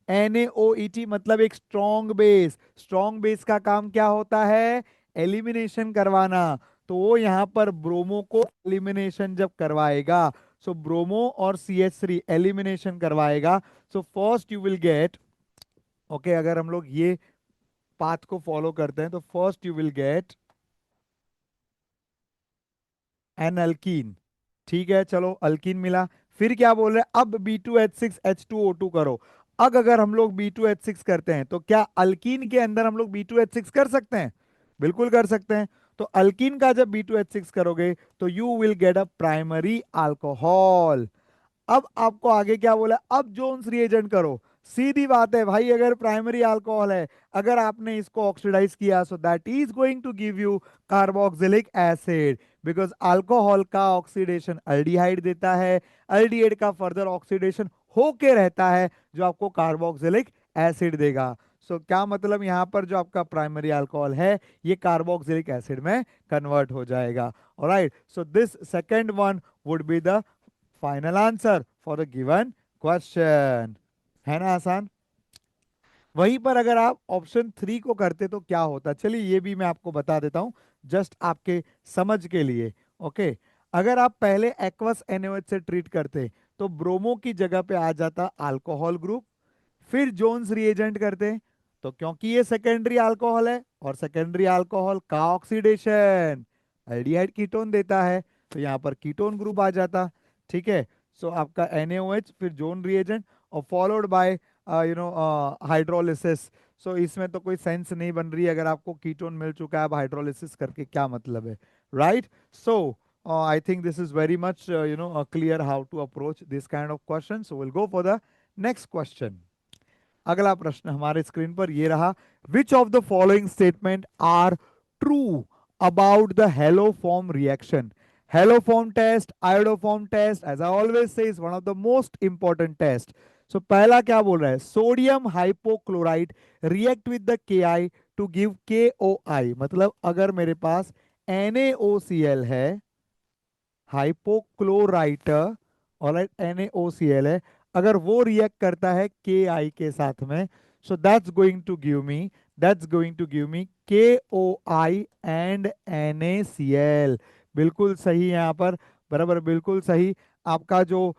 NaOET मतलब एक स्ट्रॉन्ग बेस। स्ट्रॉन्ग बेस का काम क्या होता है? एलिमिनेशन करवाना। तो वो यहाँ पर ब्रोमो को एलिमिनेशन जब करवाएगा, सो ब्रोमो और CH3 एलिमिनेशन करवाएगा। So first you will get, okay, अगर हम लोग ये पाथ को फॉलो करते हैं तो first you will get an alkyne. ठीक है, चलो अल्कीन मिला। फिर क्या बोल रहे हैं? अब B2H6H2O2 करो। अब अगर हम लोग B2H6 करते हैं तो क्या अल्कीन के अंदर हम लोग B2H6 कर सकते हैं? बिल्कुल कर सकते हैं। तो अल्कीन का जब B2H6 करोगे तो you will get a primary alcohol. अब आपको आगे क्या बोला? अब जोन्स रिएजेंट करो। सीधी बात है भाई, अगर प्राइमरी अल्कोहल है, अगर आपने इसको ऑक्सीडाइज किया so that is going to give you carboxylic acid, because alcohol का ऑक्सीडेशन अल्डिहाइड देता है, अल्डिहाइड का फर्दर ऑक्सीडेशन होके रहता है जो आपको कार्बोक्सिलिक एसिड देगा। सो क्या मतलब, यहाँ पर जो आपका प्राइमरी अल्कोहल है ये कार्बोक्सिलिक एसिड में कन्वर्ट हो जाएगा। Alright, so this second one would be the final answer for the given question. है ना आसान? वहीं पर अगर आप ऑप्शन थ्री को करते तो क्या होता, चलिए ये भी मैं आपको बता देता हूं, जस्ट आपके समझ के लिए। ओके, अगर आप पहले एक्वस NaOH से ट्रीट करते तो ब्रोमो की जगह पे आ जाता अल्कोहल ग्रुप। फिर जोन्स रिएजेंट करते हैं तो क्योंकि ये सेकेंडरी अल्कोहल है और सेकेंडरी अल्कोहल का ऑक्सीडेशन एल्डिहाइड कीटोन देता है, तो यहाँ पर कीटोन ग्रुप आ जाता। ठीक है, सो आपका NaOH फिर जोन रिएजेंट और फॉलोड बाय हाइड्रोलिसिस। सो इसमें तो कोई सेंस नहीं बन रही है, अगर आपको कीटोन मिल चुका है अब हाइड्रोलिसिस करके क्या मतलब है, right? So I think this is very much clear how to approach this kind of question. So we'll go for the next question. अगला प्रश्न हमारे स्क्रीन पर ये रहा, which of the following statement are true about the haloform reaction? Haloform test, iodoform test, as I always say is one of the most important test. So पहला क्या बोल रहा है? Sodium hypochlorite react with the KI to give KOI। मतलब अगर मेरे पास NaOCl है, हाइपोक्लोराइट, ऑलराइट, NaOCl है, अगर वो रिएक्ट करता है KI के साथ में, so that's going to give me KOI and NaCl। बिल्कुल सही यहाँ पर, बराबर, बिल्कुल सही। आपका जो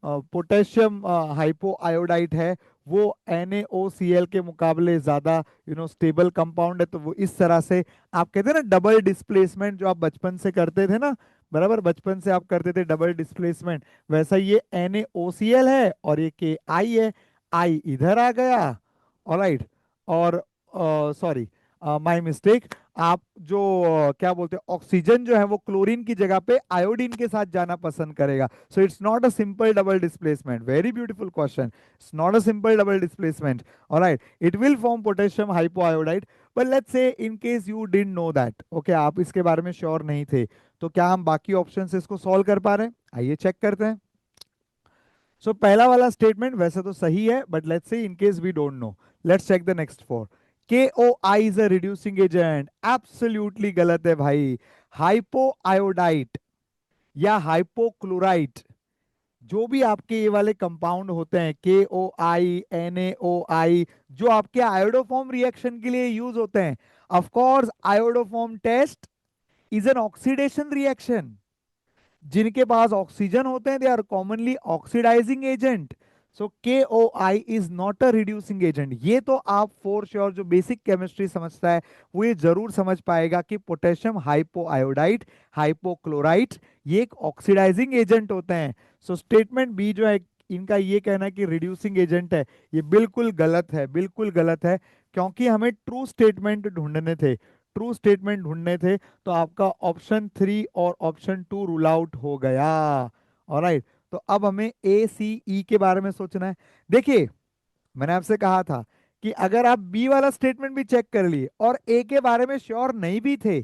पोटेशियम हाइपो आयोडाइड है वो NaOCl के मुकाबले ज्यादा स्टेबल कंपाउंड है, तो वो इस तरह से आप कहते हैं ना डबल डिस्प्लेसमेंट, जो आप बचपन से करते थे ना, बराबर बचपन से आप करते थे डबल डिस्प्लेसमेंट, वैसा ये NaOCl है और ये Ki है। आई इधर आ गया, ऑलराइट। और सॉरी, माय मिस्टेक। आप जो क्या बोलते हैं, ऑक्सीजन जो है वो क्लोरीन की जगह पे आयोडीन के साथ जाना पसंद करेगा। So it's not a simple double displacement. Very beautiful question. It's not a simple double displacement. Alright, it will form potassium hypoiodide, but let's say in case you didn't know that, okay, आप इसके बारे में sure नहीं थे, तो क्या हम बाकी ऑप्शन से इसको सॉल्व कर पा रहे हैं? आइए चेक करते हैं। सो पहला वाला स्टेटमेंट वैसे तो सही है, but let's say in case we don't know, let's check the next four. KOI is a reducing agent, absolutely गलत है भाई। हाइपो आयोडाइट या हाइपोक्लोराइट, जो भी आपके ये वाले कंपाउंड होते हैं, KOI, NaOI, जो आपके आयोडोफॉर्म रिएक्शन के लिए यूज होते हैं, of course iodoform test is an oxidation reaction. जिनके पास ऑक्सीजन होते हैं they are commonly oxidising agent. So KOI is not a reducing agent. ये तो आप फॉर श्योर जो बेसिक केमिस्ट्री समझता है वो ये जरूर समझ पाएगा कि पोटेशियम हाइपोआयोडाइड, हाइपोक्लोराइट, ये एक ऑक्सीडाइजिंग एजेंट होते हैं। सो स्टेटमेंट बी जो है, इनका ये कहना है कि रिड्यूसिंग एजेंट है, ये बिल्कुल गलत है, बिल्कुल गलत है। क्योंकि हमें ट्रू स्टेटमेंट ढूंढने थे, ट्रू स्टेटमेंट ढूंढने थे, तो आपका ऑप्शन 3 और ऑप्शन 2 रूल आउट हो गया। ऑलराइट, तो अब हमें ACE के बारे में सोचना है। देखिए, मैंने आपसे कहा था कि अगर आप बी वाला स्टेटमेंट भी चेक कर लिए और ए के बारे में श्योर नहीं भी थे,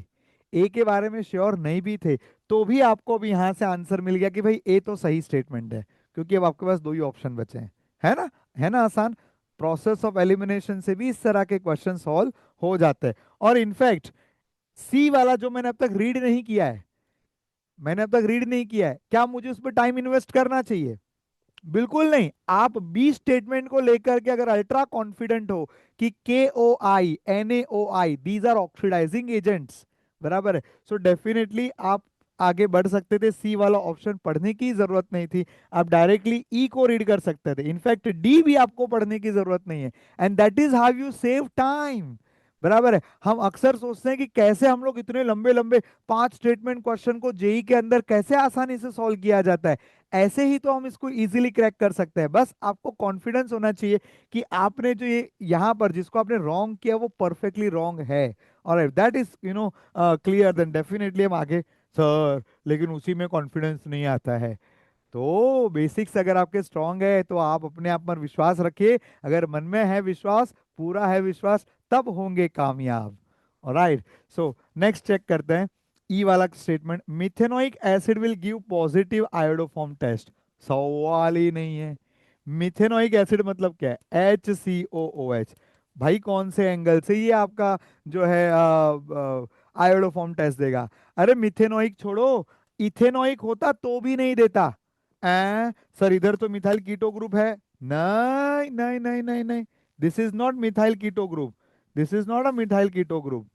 ए के बारे में श्योर नहीं भी थे, तो भी आपको भी यहां से आंसर मिल गया कि भाई ए तो सही स्टेटमेंट है, क्योंकि अब आपके पास दो ही ऑप्शन बचे हैं। है ना? है ना आसान? प्रोसेस ऑफ एलिमिनेशन से भी इस तरह के क्वेश्चन सॉल्व हो जाते हैं। और इनफैक्ट सी वाला जो मैंने अब तक रीड नहीं किया है, मैंने अब तक रीड नहीं किया है, क्या मुझे उस पर टाइम इन्वेस्ट करना चाहिए? बिल्कुल नहीं। आप बी स्टेटमेंट को लेकर के अगर अल्ट्रा कॉन्फिडेंट हो कि KOI, NaOI these are oxidising agents, बराबर है, सो डेफिनेटली आप आगे बढ़ सकते थे, सी वाला ऑप्शन पढ़ने की जरूरत नहीं थी, आप डायरेक्टली ई को रीड कर सकते थे। इनफैक्ट डी भी आपको पढ़ने की जरूरत नहीं है, and that is how you save time. बराबर है। हम अक्सर सोचते हैं कि कैसे हम लोग इतने लंबे लंबे 5 स्टेटमेंट क्वेश्चन को जेई के अंदर कैसे आसानी से सॉल्व किया जाता है, ऐसे ही तो हम इसको इजीली क्रैक कर सकते हैं। बस आपको कॉन्फिडेंस होना चाहिए कि आपने जो ये यहाँ पर जिसको आपने रॉन्ग किया वो परफेक्टली रॉन्ग है। और that is clear, then definitely हम आगे। सर लेकिन उसी में कॉन्फिडेंस नहीं आता है। तो बेसिक्स अगर आपके स्ट्रांग है तो आप अपने आप पर विश्वास रखिए, अगर मन में है विश्वास, पूरा है विश्वास, तब होंगे कामयाब। ऑलराइट, सो नेक्स्ट चेक करते हैं ई वाला statement, methanoic acid will give positive iodoform test. सवाल ही नहीं है। मिथेनोइक एसिड मतलब क्या है? HCOOH। भाई कौन से एंगल से ये आपका जो है आयोडोफॉर्म टेस्ट देगा? अरे मिथेनोइक छोड़ो, इथेनोइक होता तो भी नहीं देता। सर इधर तो मिथाइल कीटो ग्रुप है। नहीं नहीं नहीं नहीं नहीं, this is not methyl keto group, this is not a methyl keto group.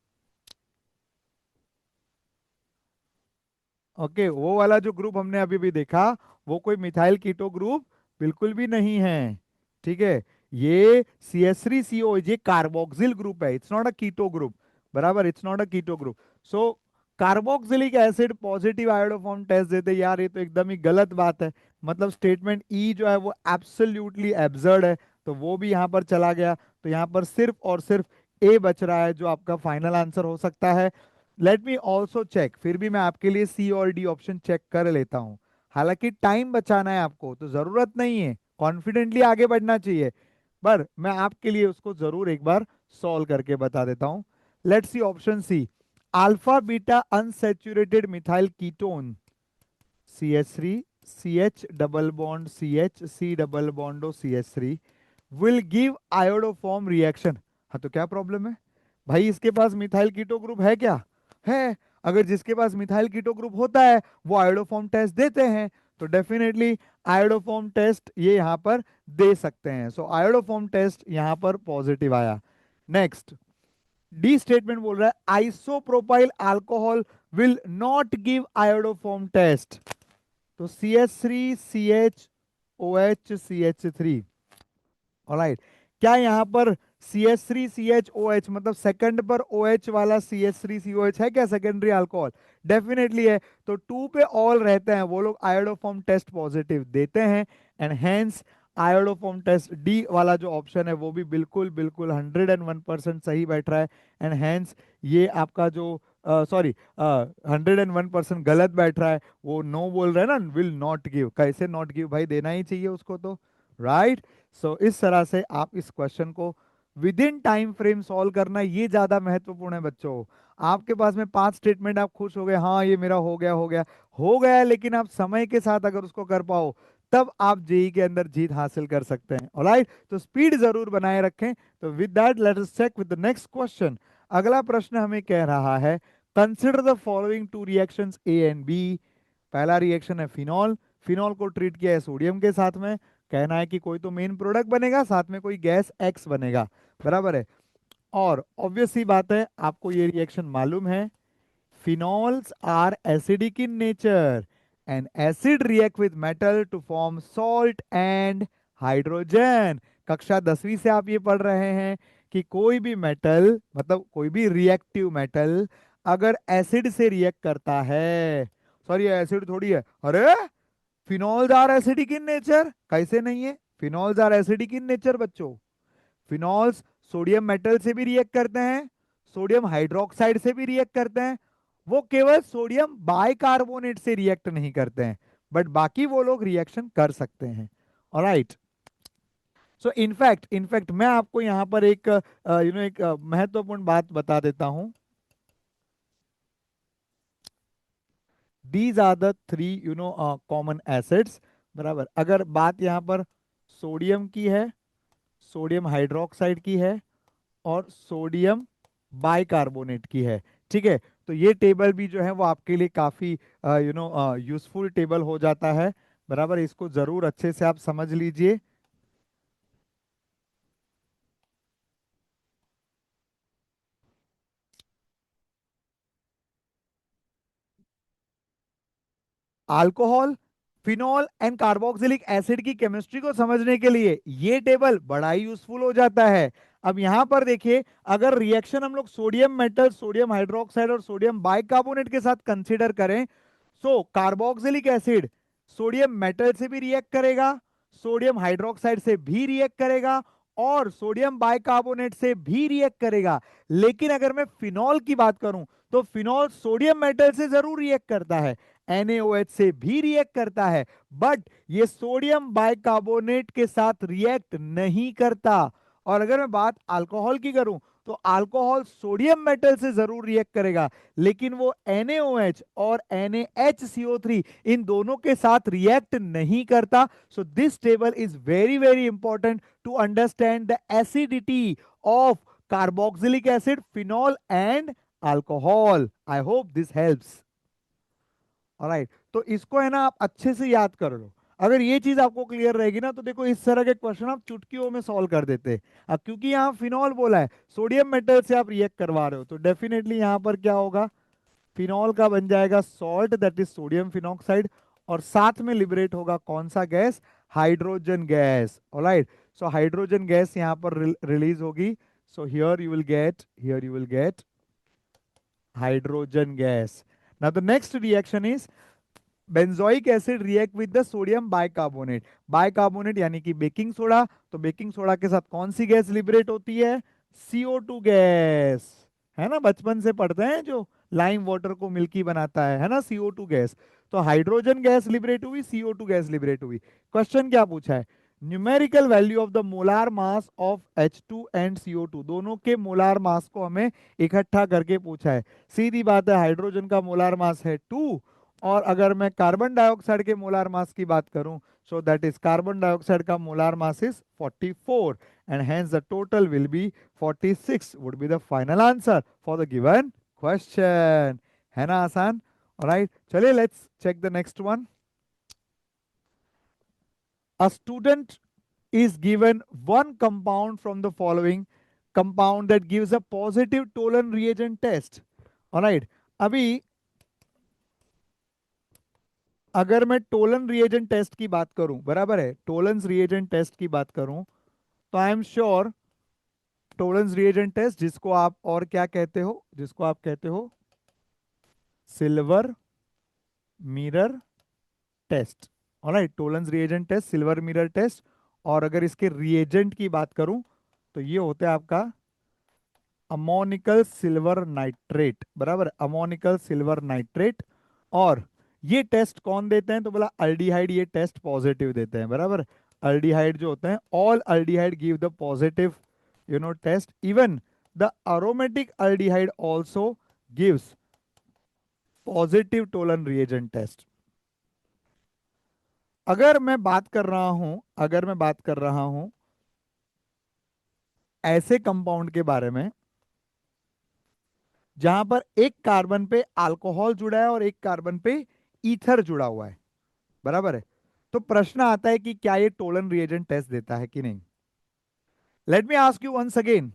Okay, वो वाला जो ग्रुप हमने अभी भी देखा वो कोई मिथाइल कीटो ग्रुप बिल्कुल भी नहीं है। ठीक है, ये CH3CO, ये कार्बोक्सिल ग्रुप है, it's not a keto group. बराबर, it's not a keto group. So carboxylic acid positive iodoform test देते, यार ये तो एकदम ही गलत बात है। मतलब स्टेटमेंट ई जो है वो एब्सोल्युटली एब्सर्ड है, तो वो भी यहां पर चला गया। तो यहां पर सिर्फ और सिर्फ ए बच रहा है जो आपका फाइनल आंसर हो सकता है। लेट मी ऑल्सो चेक, फिर भी मैं आपके लिए सी और डी ऑप्शन चेक कर लेता हूं। हालांकि टाइम बचाना है आपको तो जरूरत नहीं है, कॉन्फिडेंटली आगे बढ़ना चाहिए, पर मैं आपके लिए उसको जरूर एक बार सॉल्व करके बता देता हूं। Let's see option C, alpha beta unsaturated methyl ketone, CH3, CH double bond CH, C double bond CH3 will give iodoform reaction. हाँ तो क्या प्रॉब्लम है भाई? इसके पास मिथाइल कीटो ग्रुप है क्या? है। अगर जिसके पास मिथाइल कीटो ग्रुप होता है वो आयोडोफॉर्म टेस्ट देते हैं, तो डेफिनेटली आयोडोफॉर्म टेस्ट ये यहाँ पर दे सकते हैं। सो आयोडोफॉर्म टेस्ट यहाँ पर पॉजिटिव आया। नेक्स्ट, डी स्टेटमेंट बोल रहा है isopropyl alcohol will not give iodoform test. तो CH3, CH O H C H three. Alright, क्या यहाँ पर C H three C H O H मतलब सेकंड पर ओ एच वाला C H three C O H है क्या secondary alcohol? Definitely है। तो टू पे ऑल रहते हैं वो लोग, आयोडोफॉर्म टेस्ट पॉजिटिव देते हैं, and hence iodoform test D वाला जो ऑप्शन है वो भी बिल्कुल बिल्कुल 101% सही बैठ रहा है, एंड हेंस ये आपका जो सॉरी 101% गलत बैठ रहा है। वो नो बोल रहा है ना, विल नॉट गिव, कैसे नॉट गिव भाई, देना ही चाहिए उसको तो, राइट। सो इस तरह से आप इस क्वेश्चन को with in time frame solve करना, ये ज्यादा महत्वपूर्ण है बच्चों। आपके पास में 5 स्टेटमेंट, आप खुश हो गए, हाँ ये मेरा हो गया हो गया हो गया, लेकिन आप समय के साथ अगर उसको कर पाओ तब आप जेई के अंदर जीत हासिल कर सकते हैं। ऑलराइट, तो स्पीड जरूर बनाए रखें। तो with that let us check with the next question. अगला प्रश्न हमें कह रहा है, consider the following two reactions A and B. पहला रिएक्शन है फिनॉल, फिनॉल को ट्रीट किया है सोडियम के साथ में, कहना है कि कोई तो मेन प्रोडक्ट बनेगा, साथ में कोई गैस एक्स बनेगा, बराबर है। और ऑब्वियस सी बात है, आपको ये रिएक्शन मालूम है, phenols are acidic in nature and acid react with metal to form salt and hydrogen। कक्षा 10वीं से आप ये पढ़ रहे हैं कि कोई भी मेटल मतलब कोई भी रिएक्टिव मेटल अगर एसिड से रिएक्ट करता है, सॉरी एसिड थोड़ी है, अरे phenols are acidic in nature, कैसे नहीं है, phenols are acidic in nature बच्चों। फिनॉल्स सोडियम मेटल से भी रिएक्ट करते हैं, सोडियम हाइड्रोक्साइड से भी रिएक्ट करते हैं, वो केवल सोडियम बाइकार्बोनेट से रिएक्ट नहीं करते हैं, बट बाकी वो लोग रिएक्शन कर सकते हैं। ऑलराइट, सो इनफैक्ट मैं आपको यहाँ पर एक एक महत्वपूर्ण बात बता देता हूँ। These are the three common acids, बराबर। अगर बात यहाँ पर सोडियम की है, सोडियम हाइड्रोक्साइड की है, और सोडियम बाइकार्बोनेट की है, ठीक है। तो ये टेबल भी जो है वो आपके लिए काफी यूजफुल टेबल हो जाता है, बराबर। इसको जरूर अच्छे से आप समझ लीजिए। Alcohol, phenol and carboxylic acid की केमिस्ट्री को समझने के लिए ये टेबल बड़ा ही यूजफुल हो जाता है। अब यहां पर देखिए, अगर रिएक्शन हम लोग सोडियम मेटल, सोडियम हाइड्रोक्साइड और सोडियम बाइकार्बोनेट के साथ कंसीडर करें, सो कार्बोक्सिलिक एसिड सोडियम मेटल से भी रिएक्ट करेगा, सोडियम हाइड्रोक्साइड से भी रिएक्ट करेगा, और सोडियम बाइकार्बोनेट से भी रिएक्ट करेगा। लेकिन अगर मैं फिनॉल की बात करूं, तो फिनॉल सोडियम मेटल से जरूर रिएक्ट करता है, NaOH से भी रिएक्ट करता है, बट ये सोडियम बाइकार्बोनेट के साथ रिएक्ट नहीं करता। और अगर मैं बात अल्कोहल की करूं, तो अल्कोहल सोडियम मेटल से जरूर रिएक्ट करेगा, लेकिन वो NaOH और NaHCO3 इन दोनों के साथ रिएक्ट नहीं करता। So this table is very very important to understand the acidity of carboxylic acid, phenol and alcohol. I hope this helps. Alright, तो इसको है ना आप अच्छे से याद कर लो। अगर ये चीज आपको क्लियर रहेगी ना, तो देखो इस तरह के क्वेश्चन आप चुटकियों में सॉल्व कर देते। अब क्योंकि यहाँ फिनॉल बोला है, सोडियम मेटल से आप रिएक्ट करवा रहे हो, तो डेफिनेटली यहाँ पर क्या होगा, फिनॉल का बन जाएगा salt, that is sodium phenoxide, और साथ में लिबरेट होगा कौन सा gas, hydrogen gas. Alright, so hydrogen gas यहाँ पर रिलीज होगी। So here you will get hydrogen gas. Now the next reaction is benzoic acid react with the sodium bicarbonate, bicarbonate यानी कि बेकिंग सोडा। तो baking soda के साथ कौन सी gas liberate होती है, CO2 गैस, है ना, बचपन से पढ़ते हैं जो लाइम वाटर को मिल्की बनाता है ना, CO2 गैस। तो हाइड्रोजन गैस लिबरेट हुई, CO2 गैस लिबरेट हुई। क्वेश्चन क्या पूछा है, numerical value of the molar mass of H2 and CO2, दोनों के मोलार मास को हमें इकट्ठा करके पूछा है। सीधी बात है, हाइड्रोजन का मोलार मास है 2, और अगर मैं कार्बन डाइऑक्साइड के मोलार मास की बात करूं, so that is carbon dioxide का molar mass is 44, and hence the total will be 46 would be the final answer for the given question. है ना आसान? ऑलराइट, चलिए let's check the next one. A student is given one compound from the following compound that gives a positive Tolan reagent test. All right, अभी अगर मैं Tollens reagent test की बात करूं, बराबर है, टोलेंस रिएजेंट टेस्ट की बात करूं, तो I am sure Tollens reagent test, जिसको आप और क्या कहते हो, जिसको आप कहते हो silver mirror test. Alright, Tollens reagent test, silver mirror test. और अगर इसके रिएजेंट की बात करूं तो ये होता है आपका अमोनिकल सिल्वर नाइट्रेट, बराबर, अमोनिकल सिल्वर नाइट्रेट। और ये टेस्ट कौन देते हैं, तो बोला अल्डिहाइड ये टेस्ट पॉजिटिव देते हैं, बराबर। अल्डिहाइड जो होते हैं, all aldehyde give the positive test, even the aromatic aldehyde also gives positive Tollen reagent test. अगर मैं बात कर रहा हूं, अगर मैं बात कर रहा हूं ऐसे कंपाउंड के बारे में जहां पर एक कार्बन पे अल्कोहल जुड़ा है और एक कार्बन पे ईथर जुड़ा हुआ है, बराबर है, तो प्रश्न आता है कि क्या ये टोलन रिएजेंट टेस्ट देता है कि नहीं। Let me ask you once again,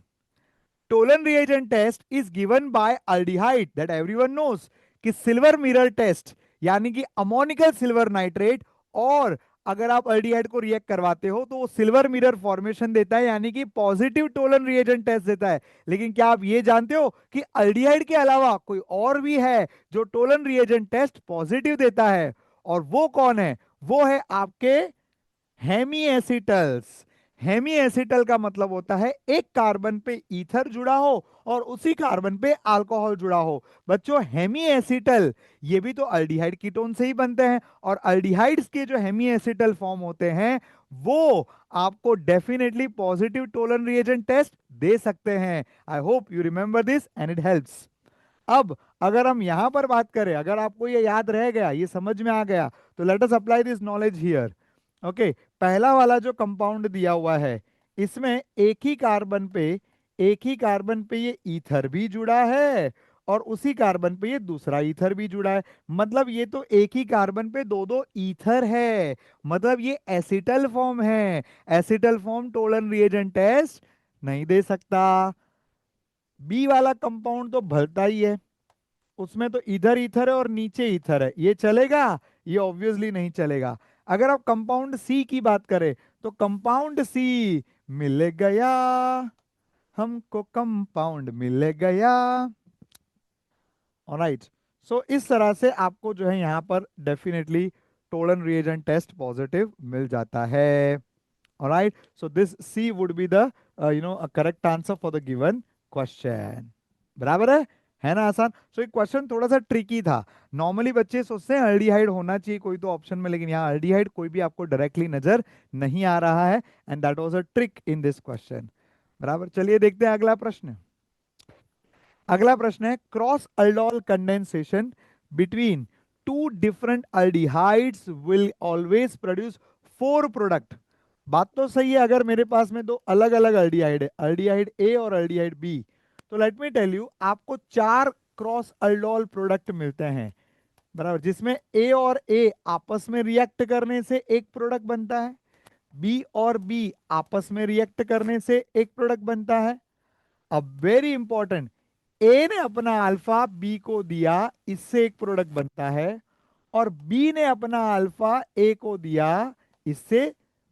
Tollen reagent test is given by aldehyde that everyone knows, कि सिल्वर मिरर टेस्ट यानी कि अमोनिकल सिल्वर नाइट्रेट, और अगर आप अल्डिहाइड को रिएक्ट करवाते हो तो वो सिल्वर मिरर फॉर्मेशन देता है, यानी कि पॉजिटिव टोलन रिएजेंट टेस्ट देता है। लेकिन क्या आप ये जानते हो कि अल्डिहाइड के अलावा कोई और भी है जो टोलन रिएजेंट टेस्ट पॉजिटिव देता है, और वो कौन है, वो है आपके हेमी एसिटल्स। हेमी एसिटल का मतलब होता है एक कार्बन पे ईथर जुड़ा हो और उसी कार्बन पे अल्कोहल जुड़ा हो। बच्चों, हेमी एसिटल ये भी तो अल्डिहाइड कीटोन से ही बनते हैं, और अल्डिहाइड्स के जो हेमी एसिटल फॉर्म होते हैं वो आपको definitely positive Tollen reagent test दे सकते हैं। I hope you remember this and it helps. अब अगर हम यहां पर बात करें, अगर आपको ये याद रह गया, ये समझ में आ गया, तो let us apply this knowledge here. Okay, पहला वाला जो कंपाउंड दिया हुआ है, इसमें एक ही कार्बन पे ये ईथर भी जुड़ा है और उसी कार्बन पे ये दूसरा ईथर भी जुड़ा है। मतलब ये तो एक ही कार्बन पे दो दो ईथर है, मतलब ये एसिटल फॉर्म है। Acetal form Tollen reagent test नहीं दे सकता। बी वाला कंपाउंड तो भलता ही है, उसमें तो इधर ईथर है और नीचे ईथर है, ये चलेगा, ये ऑब्वियसली नहीं चलेगा। अगर आप कंपाउंड सी की बात करें तो कंपाउंड सी मिल गया, हमको कंपाउंड मिल गया। ऑलराइट, सो इस तरह से आपको जो है यहाँ पर definitely Tollen reagent test positive मिल जाता है। Alright, so this C would be the correct answer for the given question. बराबर है ना आसान। सो एक क्वेश्चन थोड़ा सा ट्रिकी था। नॉर्मली बच्चे सोचते हैं अल्डिहाइड होना चाहिए कोई तो ऑप्शन में, लेकिन यहाँ अल्डिहाइड कोई भी आपको डायरेक्टली नजर नहीं आ रहा है, and that was a trick in this question. बराबर, चलिए देखते हैं अगला प्रश्न। अगला प्रश्न है, cross aldol condensation between two different aldehydes will always produce four product. बात तो सही है, अगर मेरे पास में दो अलग अलग अल्डिहाइड है, अल्डिहाइड ए और अल्डिहाइड बी, तो लेट मी टेल यू, आपको चार क्रॉस अल्डोल प्रोडक्ट मिलते हैं, बराबर, जिसमें ए और ए आपस में रिएक्ट करने से एक प्रोडक्ट बनता है, बी और बी आपस में रिएक्ट करने से एक प्रोडक्ट बनता है। अब वेरी इंपॉर्टेंट, ए ने अपना अल्फा बी को दिया, इससे एक प्रोडक्ट बनता है, और बी ने अपना अल्फा ए को दिया, इससे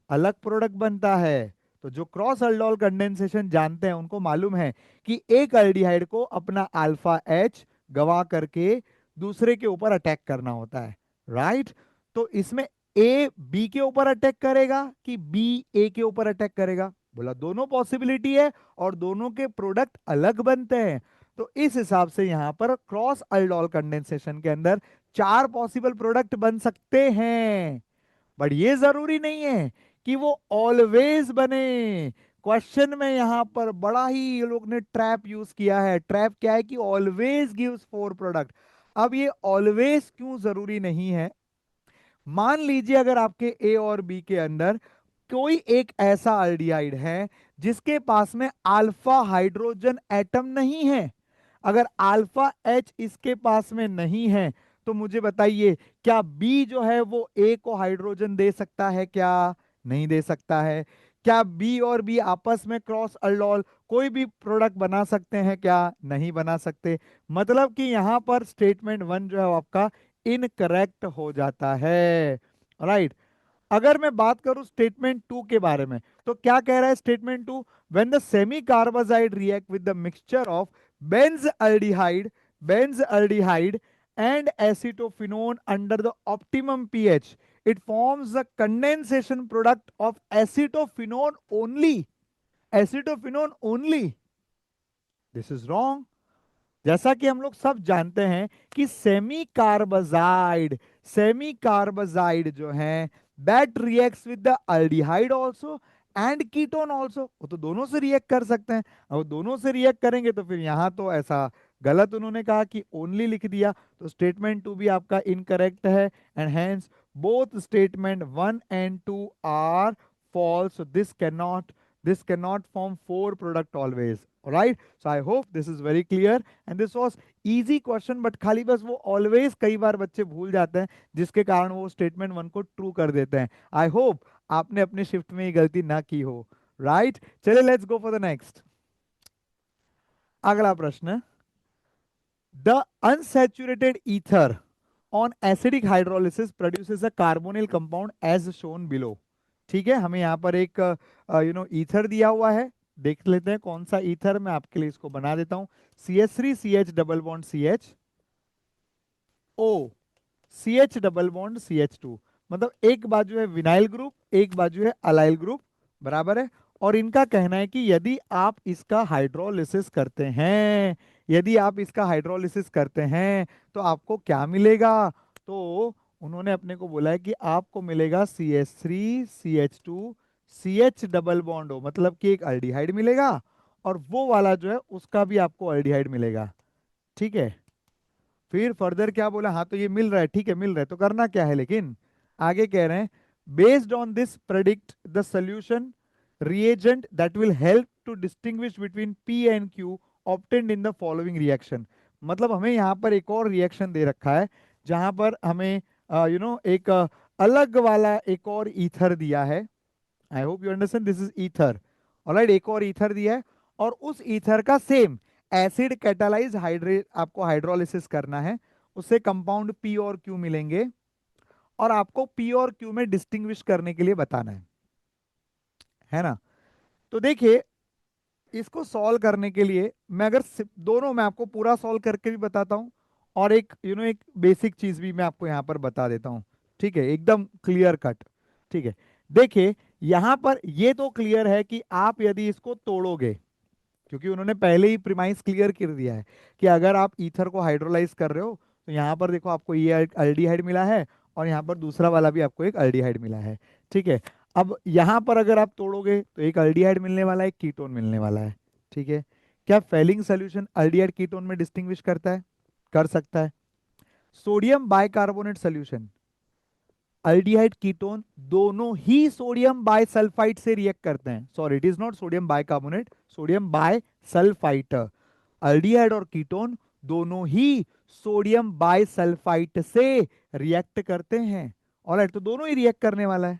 अलग प्रोडक्ट बनता है। तो जो क्रॉस अल्डोल कंडेंसेशन जानते हैं उनको मालूम है कि एक अल्डिहाइड को अपना अल्फा एच गवा करके दूसरे के ऊपर अटैक करना होता है, राइट। तो इसमें ए बी के ऊपर अटैक करेगा कि बी ए के ऊपर अटैक करेगा, बोला दोनों पॉसिबिलिटी है और दोनों के प्रोडक्ट अलग बनते हैं। तो इस हिसाब से यहां पर क्रॉस अल्डोल कंडेंसेशन के अंदर चार पॉसिबल प्रोडक्ट बन सकते हैं, बट ये जरूरी नहीं है कि वो ऑलवेज बने। क्वेश्चन में यहां पर बड़ा ही ये लोग ने ट्रैप यूज किया है। ट्रैप क्या है कि ऑलवेज गिव्स फोर प्रोडक्ट। अब ये ऑलवेज क्यों जरूरी नहीं है, मान लीजिए अगर आपके ए और बी के अंदर कोई एक ऐसा अल्डिहाइड है जिसके पास में अल्फा हाइड्रोजन एटम नहीं है, अगर अल्फा एच इसके पास में नहीं है, तो मुझे बताइए क्या बी जो है वो ए को हाइड्रोजन दे सकता है क्या, नहीं दे सकता है। क्या बी और बी आपस में क्रॉस अल्डोल कोई भी प्रोडक्ट बना सकते हैं क्या? नहीं बना सकते। मतलब कि यहां पर स्टेटमेंट वन जो है वो आपका इनकरेक्ट हो जाता है। राइट। अगर मैं बात करूं स्टेटमेंट टू के बारे में, तो क्या कह रहा है statement two? When the semicarbazide react with the mixture of benzaldehyde and acetophenone under the optimum pH, it forms a condensation product of acetophenone only. Acetophenone only. This is wrong. जैसा कि हम लोग सब जानते हैं कि semi carbazide जो है that reacts with the aldehyde also and ketone also, वो तो दोनों से रिएक्ट कर सकते हैं। अब वो दोनों से रिएक्ट करेंगे तो फिर यहां तो ऐसा गलत उन्होंने कहा कि ओनली लिख दिया, तो स्टेटमेंट टू भी आपका इनकरेक्ट है and hence both statement one and two are false. So this cannot form four product always. All right, so I hope this is very clear and this was easy question, but खाली बस वो always कई बार बच्चे भूल जाते हैं जिसके कारण वो स्टेटमेंट वन को ट्रू कर देते हैं। आई होप आपने अपनी शिफ्ट में ये गलती ना की हो। राइट, चलिए let's go for the next. अगला प्रश्न, the unsaturated ether on acidic hydrolysis produces a carbonyl compound as shown below. ठीक है, हमें यहाँ पर एक ईथर दिया हुआ है, देख लेते हैं कौन सा ईथर। मैं आपके लिए इसको बना देता हूं। CH3CH double bond CH O, CH double bond CH2, मतलब एक बाजू है विनाइल ग्रुप, एक बाजू है अलाइल ग्रुप, बराबर है। और इनका कहना है कि यदि आप इसका हाइड्रोलिसिस करते हैं तो आपको क्या मिलेगा? तो उन्होंने अपने को बोला है कि आपको मिलेगा CH3CH2 CH डबल बॉन्ड हो, मतलब कि एक अल्डिहाइड मिलेगा, और वो वाला जो है उसका भी आपको अल्डिहाइड मिलेगा। ठीक है, फिर फर्दर क्या बोला? हाँ तो ये मिल रहा है, ठीक है मिल रहा है, तो करना क्या है? लेकिन आगे कह रहे हैं, based on this predict the solution reagent that will help to distinguish between P and Q obtained in the following reaction. मतलब हमें यहाँ पर एक और रिएक्शन दे रखा है जहां पर हमें एक अलग वाला एक और ईथर दिया है। आई hope you understand, this is ether. Alright, एक और ईथर दिया है और उस ईथर का सेम एसिड कैटालाइज हाइड्रेट आपको हाइड्रोलिसिस करना है, उससे कंपाउंड पी और क्यू मिलेंगे और आपको पी और क्यू में डिस्टिंग्विश करने के लिए बताना है ना? तो देखिए, इसको सॉल्व करने के लिए मैं अगर दोनों मैं आपको पूरा सॉल्व करके भी बताता हूं और एक बेसिक चीज भी मैं आपको यहां पर बता देता हूं। ठीक है, एकदम क्लियर कट। ठीक है, देखिए यहां पर ये तो क्लियर है कि आप यदि इसको तोड़ोगे, क्योंकि उन्होंने पहले ही प्रीमाइस क्लियर कर दिया है कि अगर आप ईथर को हाइड्रोलाइज कर रहे हो तो यहाँ पर देखो आपको ये अल्डिहाइड मिला है और यहाँ पर दूसरा वाला भी आपको एक अल्डिहाइड मिला है। ठीक है, अब यहाँ पर अगर आप तोड़ोगे तो एक अल्डिहाइड मिलने वाला है, एक कीटोन मिलने वाला है। ठीक है, क्या फेलिंग सोल्यूशन अल्डिहाइड कीटोन में डिस्टिंग्विश करता है? कर सकता है। Sodium bicarbonate solution, aldehyde ketone दोनों ही सोडियम बाइसल्फाइड से रिएक्ट करते हैं। Sorry, it is not sodium bicarbonate, sodium bisulphide. Aldehyde और कीटोन दोनों ही सोडियम बाइसल्फाइड से रिएक्ट करते हैं। ऑलराइट, तो दोनों ही रिएक्ट करने वाला है,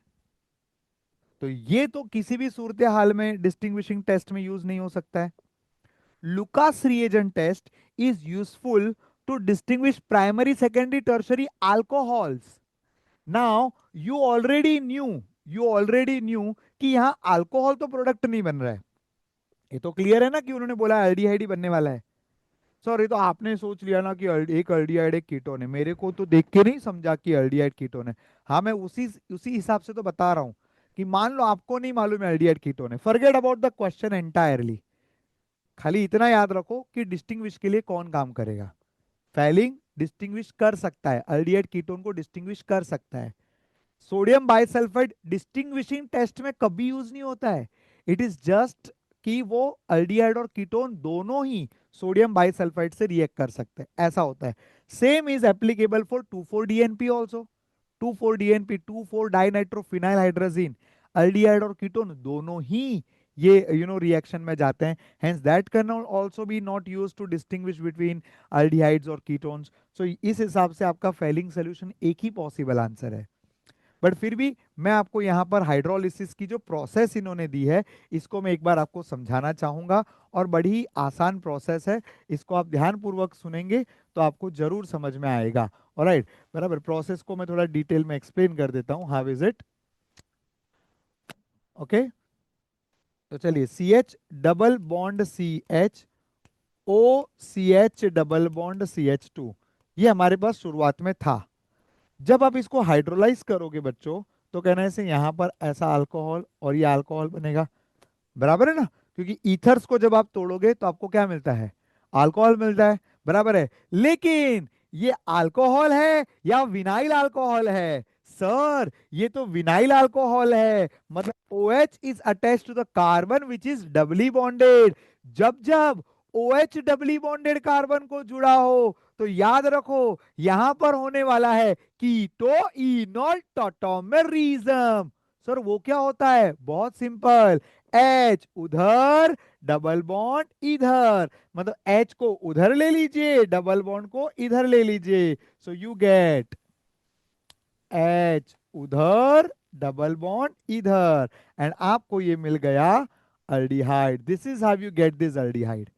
तो ये तो किसी भी सूरत हाल में डिस्टिंग्विशिंग टेस्ट में यूज नहीं हो सकता है। Lucas reagent test is useful to distinguish primary secondary tertiary alcohols. Now you already knew कि यहां अल्कोहल तो प्रोडक्ट नहीं बन रहा है, ये तो क्लियर है ना कि उन्होंने बोला एल्डिहाइड ही बनने वाला है। सॉरी, तो आपने सोच लिया ना कि एक अल्डिहाइड एक कीटोन है, मेरे को तो देख के नहीं समझा कि अल्डिहाइड कीटोन है। हाँ, मैं उसी उसी हिसाब से तो बता रहा हूं कि मान लो आपको नहीं मालूम है अल्डिहाइड कीटोन है, forget about the question entirely. खाली इतना याद रखो कि डिस्टिंग्विश के लिए कौन काम करेगा। फैलिंग डिस्टिंग्विश कर सकता है, अल्डिहाइड कीटोन को डिस्टिंग्विश कर सकता है। सोडियम बाइसल्फाइड डिस्टिंग्विशिंग टेस्ट में कभी यूज नहीं होता है। इट इज जस्ट कि वो अल्डिहाइड और कीटोन दोनों ही सोडियम बाइसल्फाइड से रिएक्ट कर सकते हैं, ऐसा होता है। Same is applicable for 2,4-DNP also. 2,4-DNP, dinitrophenyl hydrazine, aldehyde और कीटोन दोनों ही ये रिएक्शन में जाते हैं, hence that can also be not used to distinguish between aldehydes और कीटोन्स। सो इस हिसाब से आपका फेलिंग सोल्यूशन एक ही पॉसिबल आंसर है। बट फिर भी मैं आपको यहाँ पर हाइड्रोलिसिस की जो प्रोसेस इन्होंने दी है, इसको मैं एक बार आपको समझाना चाहूंगा। और बड़ी ही आसान प्रोसेस है, इसको आप ध्यानपूर्वक सुनेंगे तो आपको जरूर समझ में आएगा। ऑलराइट, बराबर। प्रोसेस को मैं थोड़ा डिटेल में एक्सप्लेन कर देता हूँ, हाउ इज इट। ओके, तो चलिए, C H double bond C H, O C H double bond C H two, ये हमारे पास शुरुआत में था। जब आप इसको हाइड्रोलाइज करोगे बच्चों, तो कहने से यहाँ पर ऐसा अल्कोहल और ये अल्कोहल बनेगा, बराबर है ना। क्योंकि ईथर्स को जब आप तोड़ोगे तो आपको क्या मिलता है, अल्कोहल मिलता है, बराबर है। लेकिन ये अल्कोहल है या विनाइल अल्कोहल है? सर ये तो विनाइल अल्कोहल है, मतलब OH is attached to the carbon which is doubly bonded. जब जब OH डबली बॉन्डेड कार्बन को जुड़ा हो तो याद रखो यहां पर होने वाला है कीटो इनोल टॉटोमेरिज्म। सर वो क्या होता है? बहुत सिंपल, एच उधर, डबल बॉन्ड इधर, मतलब एच को उधर ले लीजिए, डबल बॉन्ड को इधर ले लीजिए। सो यू गेट एच उधर, डबल बॉन्ड इधर, एंड आपको ये मिल गया aldehyde. This is how you get this aldehyde.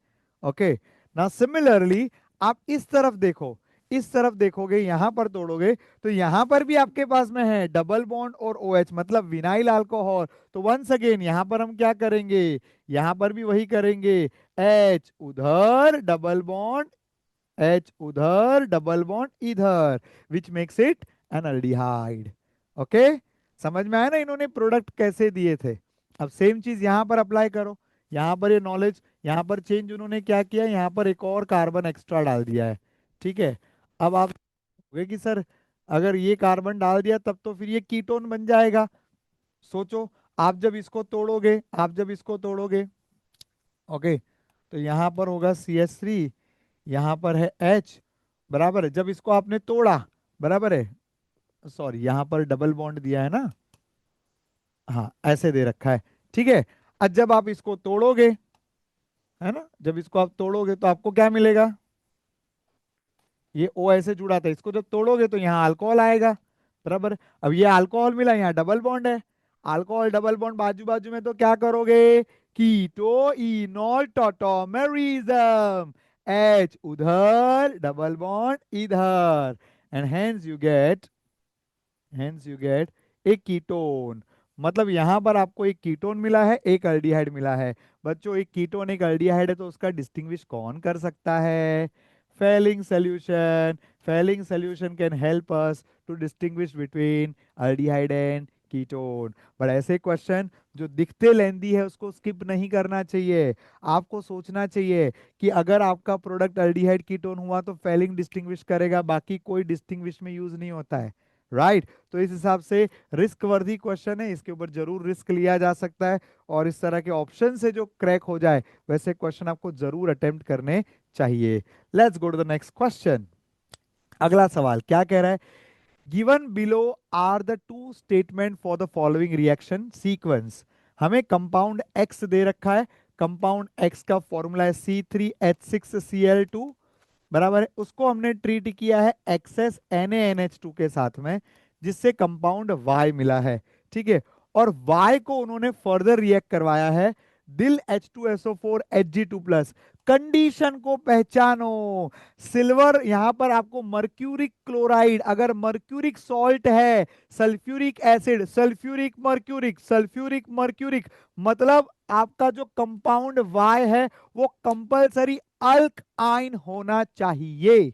Okay, now similarly आप इस तरफ देखो, इस तरफ देखोगे, यहां पर तोड़ोगे तो यहां पर भी आपके पास में है डबल बॉन्ड और OH, मतलब विनाइल अल्कोहल। तो वंस अगेन यहां पर हम क्या करेंगे, यहां पर भी वही करेंगे, H उधर, डबल बॉन्ड, H उधर, डबल बॉन्ड इधर, which makes it an aldehyde. Okay, समझ में आया ना इन्होंने प्रोडक्ट कैसे दिए थे। अब सेम चीज यहां पर अप्लाई करो, यहां पर ये नॉलेज, यहां पर चेंज उन्होंने क्या किया, यहां पर एक और कार्बन एक्स्ट्रा डाल दिया है। ठीक है, अब आप कहोगे कि सर अगर ये कार्बन डाल दिया तब तो फिर ये कीटोन बन जाएगा। सोचो, आप जब इसको तोड़ोगे, आप जब इसको तोड़ोगे, ओके, तो यहां पर होगा CH3, यहां पर है H, बराबर है। जब इसको आपने तोड़ा, बराबर है, सॉरी यहां पर डबल बॉन्ड दिया है ना, हाँ ऐसे दे रखा है, ठीक है। अब जब आप इसको तोड़ोगे, है ना, जब इसको आप तोड़ोगे तो आपको क्या मिलेगा, ये O ऐसे जुड़ा था, इसको जब तोड़ोगे तो यहाँ अल्कोहल आएगा, बराबर। अब ये अल्कोहल मिला, यहाँ डबल बॉन्ड है, अल्कोहल डबल बॉन्ड बाजू बाजू में, तो क्या करोगे, कीटो इनोल टॉटोमेरिज्म, H उधर, डबल बॉन्ड इधर, एंड हेंस यू गेट एक कीटोन। मतलब यहां पर आपको एक कीटोन मिला है, एक अल्डिहाइड मिला है। बच्चों एक कीटोन एक अल्डिहाइड है तो उसका डिस्टिंग्विश कौन कर सकता है? Fehling solution. Fehling solution can help us to distinguish between aldehyde and ketone. But ऐसे क्वेश्चन जो दिखते लेंदी है उसको स्किप नहीं करना चाहिए। आपको सोचना चाहिए कि अगर आपका प्रोडक्ट अल्डिहाइड कीटोन हुआ तो फेलिंग डिस्टिंग्विश करेगा, बाकी कोई डिस्टिंग्विश में यूज नहीं होता है, राइट। तो इस हिसाब से रिस्क वर्दी क्वेश्चन है, इसके ऊपर जरूर रिस्क लिया जा सकता है। और इस तरह के ऑप्शन से जो क्रैक हो जाए वैसे क्वेश्चन आपको जरूर अटेम्प्ट करने चाहिए। Let's go to the next question. अगला सवाल क्या कह रहा है, given below are the two statement for the following reaction sequence. हमें कंपाउंड एक्स दे रखा है, कंपाउंड एक्स का फॉर्मूला है C3H6Cl2, बराबर है। उसको हमने ट्रीट किया है एक्सेस NaNH2 के साथ में, जिससे कंपाउंड Y मिला है, ठीक है। और Y को उन्होंने फर्दर रिएक्ट करवाया है दिल H2SO4 Hg2 प्लस। कंडीशन को पहचानो, सिल्वर यहां पर आपको मर्क्यूरिक क्लोराइड, अगर मर्क्यूरिक सॉल्ट है, sulphuric acid, sulphuric mercuric, sulphuric mercuric, मतलब आपका जो कंपाउंड Y है वो कंपलसरी अल्क आइन होना चाहिए,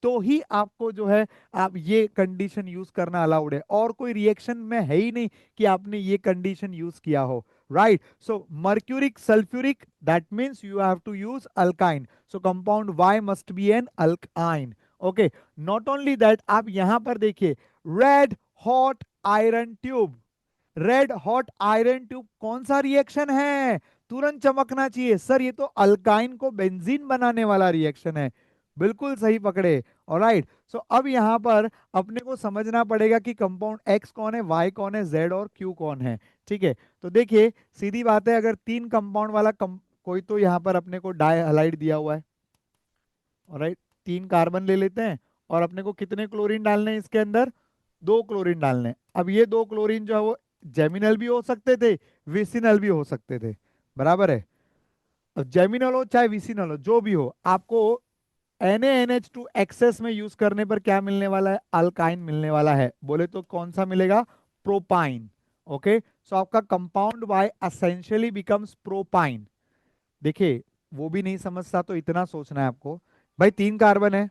तो ही आपको जो है आप ये कंडीशन यूज करना अलाउड है। और कोई रिएक्शन में है ही नहीं कि आपने ये कंडीशन यूज किया हो, right. So mercuric sulphuric, that means you have to use alkyne, so compound Y must be an alkyne. Okay, not only that, आप यहां पर देखिए red hot iron tube, red hot iron tube कौन सा reaction है? तुरंत चमकना चाहिए sir, ये तो अल्काइन को बेंजीन बनाने वाला रिएक्शन है। बिल्कुल सही पकड़े, ऑलराइट। सो अब यहां पर अपने को समझना पड़ेगा कि कंपाउंड एक्स कौन है, वाई कौन है, जेड और क्यू कौन है, ठीक है। तो देखिए सीधी बात है, अगर तीन कंपाउंड वाला कोई तो यहां पर अपने को डाई हलाइड दिया हुआ है, ऑलराइट, तीन कार्बन ले लेते हैं और अपने को कितने क्लोरीन डालने हैं इसके अंदर, दो क्लोरीन डालने। अब ये दो क्लोरीन जो है वो जेमिनल भी हो सकते थे, विसिनल भी हो सकते थे, बराबर है। अब जेमिनल हो चाहे विसिनल हो, जो भी हो, आपको NaNH2 एक्सेस में यूज करने पर क्या मिलने वाला है? अल्काइन मिलने वाला है। बोले तो कौन सा मिलेगा? प्रोपाइन। ओके, सो आपका compound Y essentially becomes propyne. देखिए, वो भी नहीं समझता तो इतना सोचना है आपको, भाई तीन कार्बन है।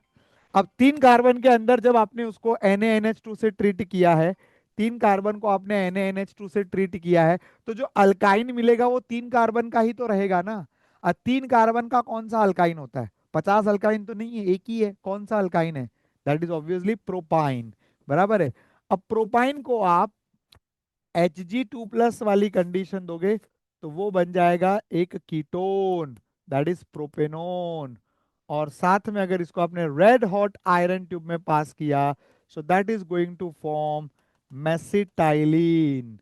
अब तीन कार्बन के अंदर जब आपने उसको NaNH2 से ट्रीट किया है, तीन कार्बन को आपने NaNH2 से ट्रीट किया है, तो जो अल्काइन मिलेगा वो तीन कार्बन का ही तो रहेगा ना। और तीन कार्बन का कौन सा अल्काइन होता है? 50 अल्काइन तो नहीं है, एक ही है। कौन सा अल्काइन है? दैट इज ऑब्वियसली प्रोपाइन, बराबर है। अब प्रोपाइन को आप Hg2+ वाली कंडीशन दोगे तो वो बन जाएगा एक कीटोन, दैट इज प्रोपेनोन। और साथ में अगर इसको आपने रेड हॉट आयरन ट्यूब में पास किया, so that is going to form mesitylene,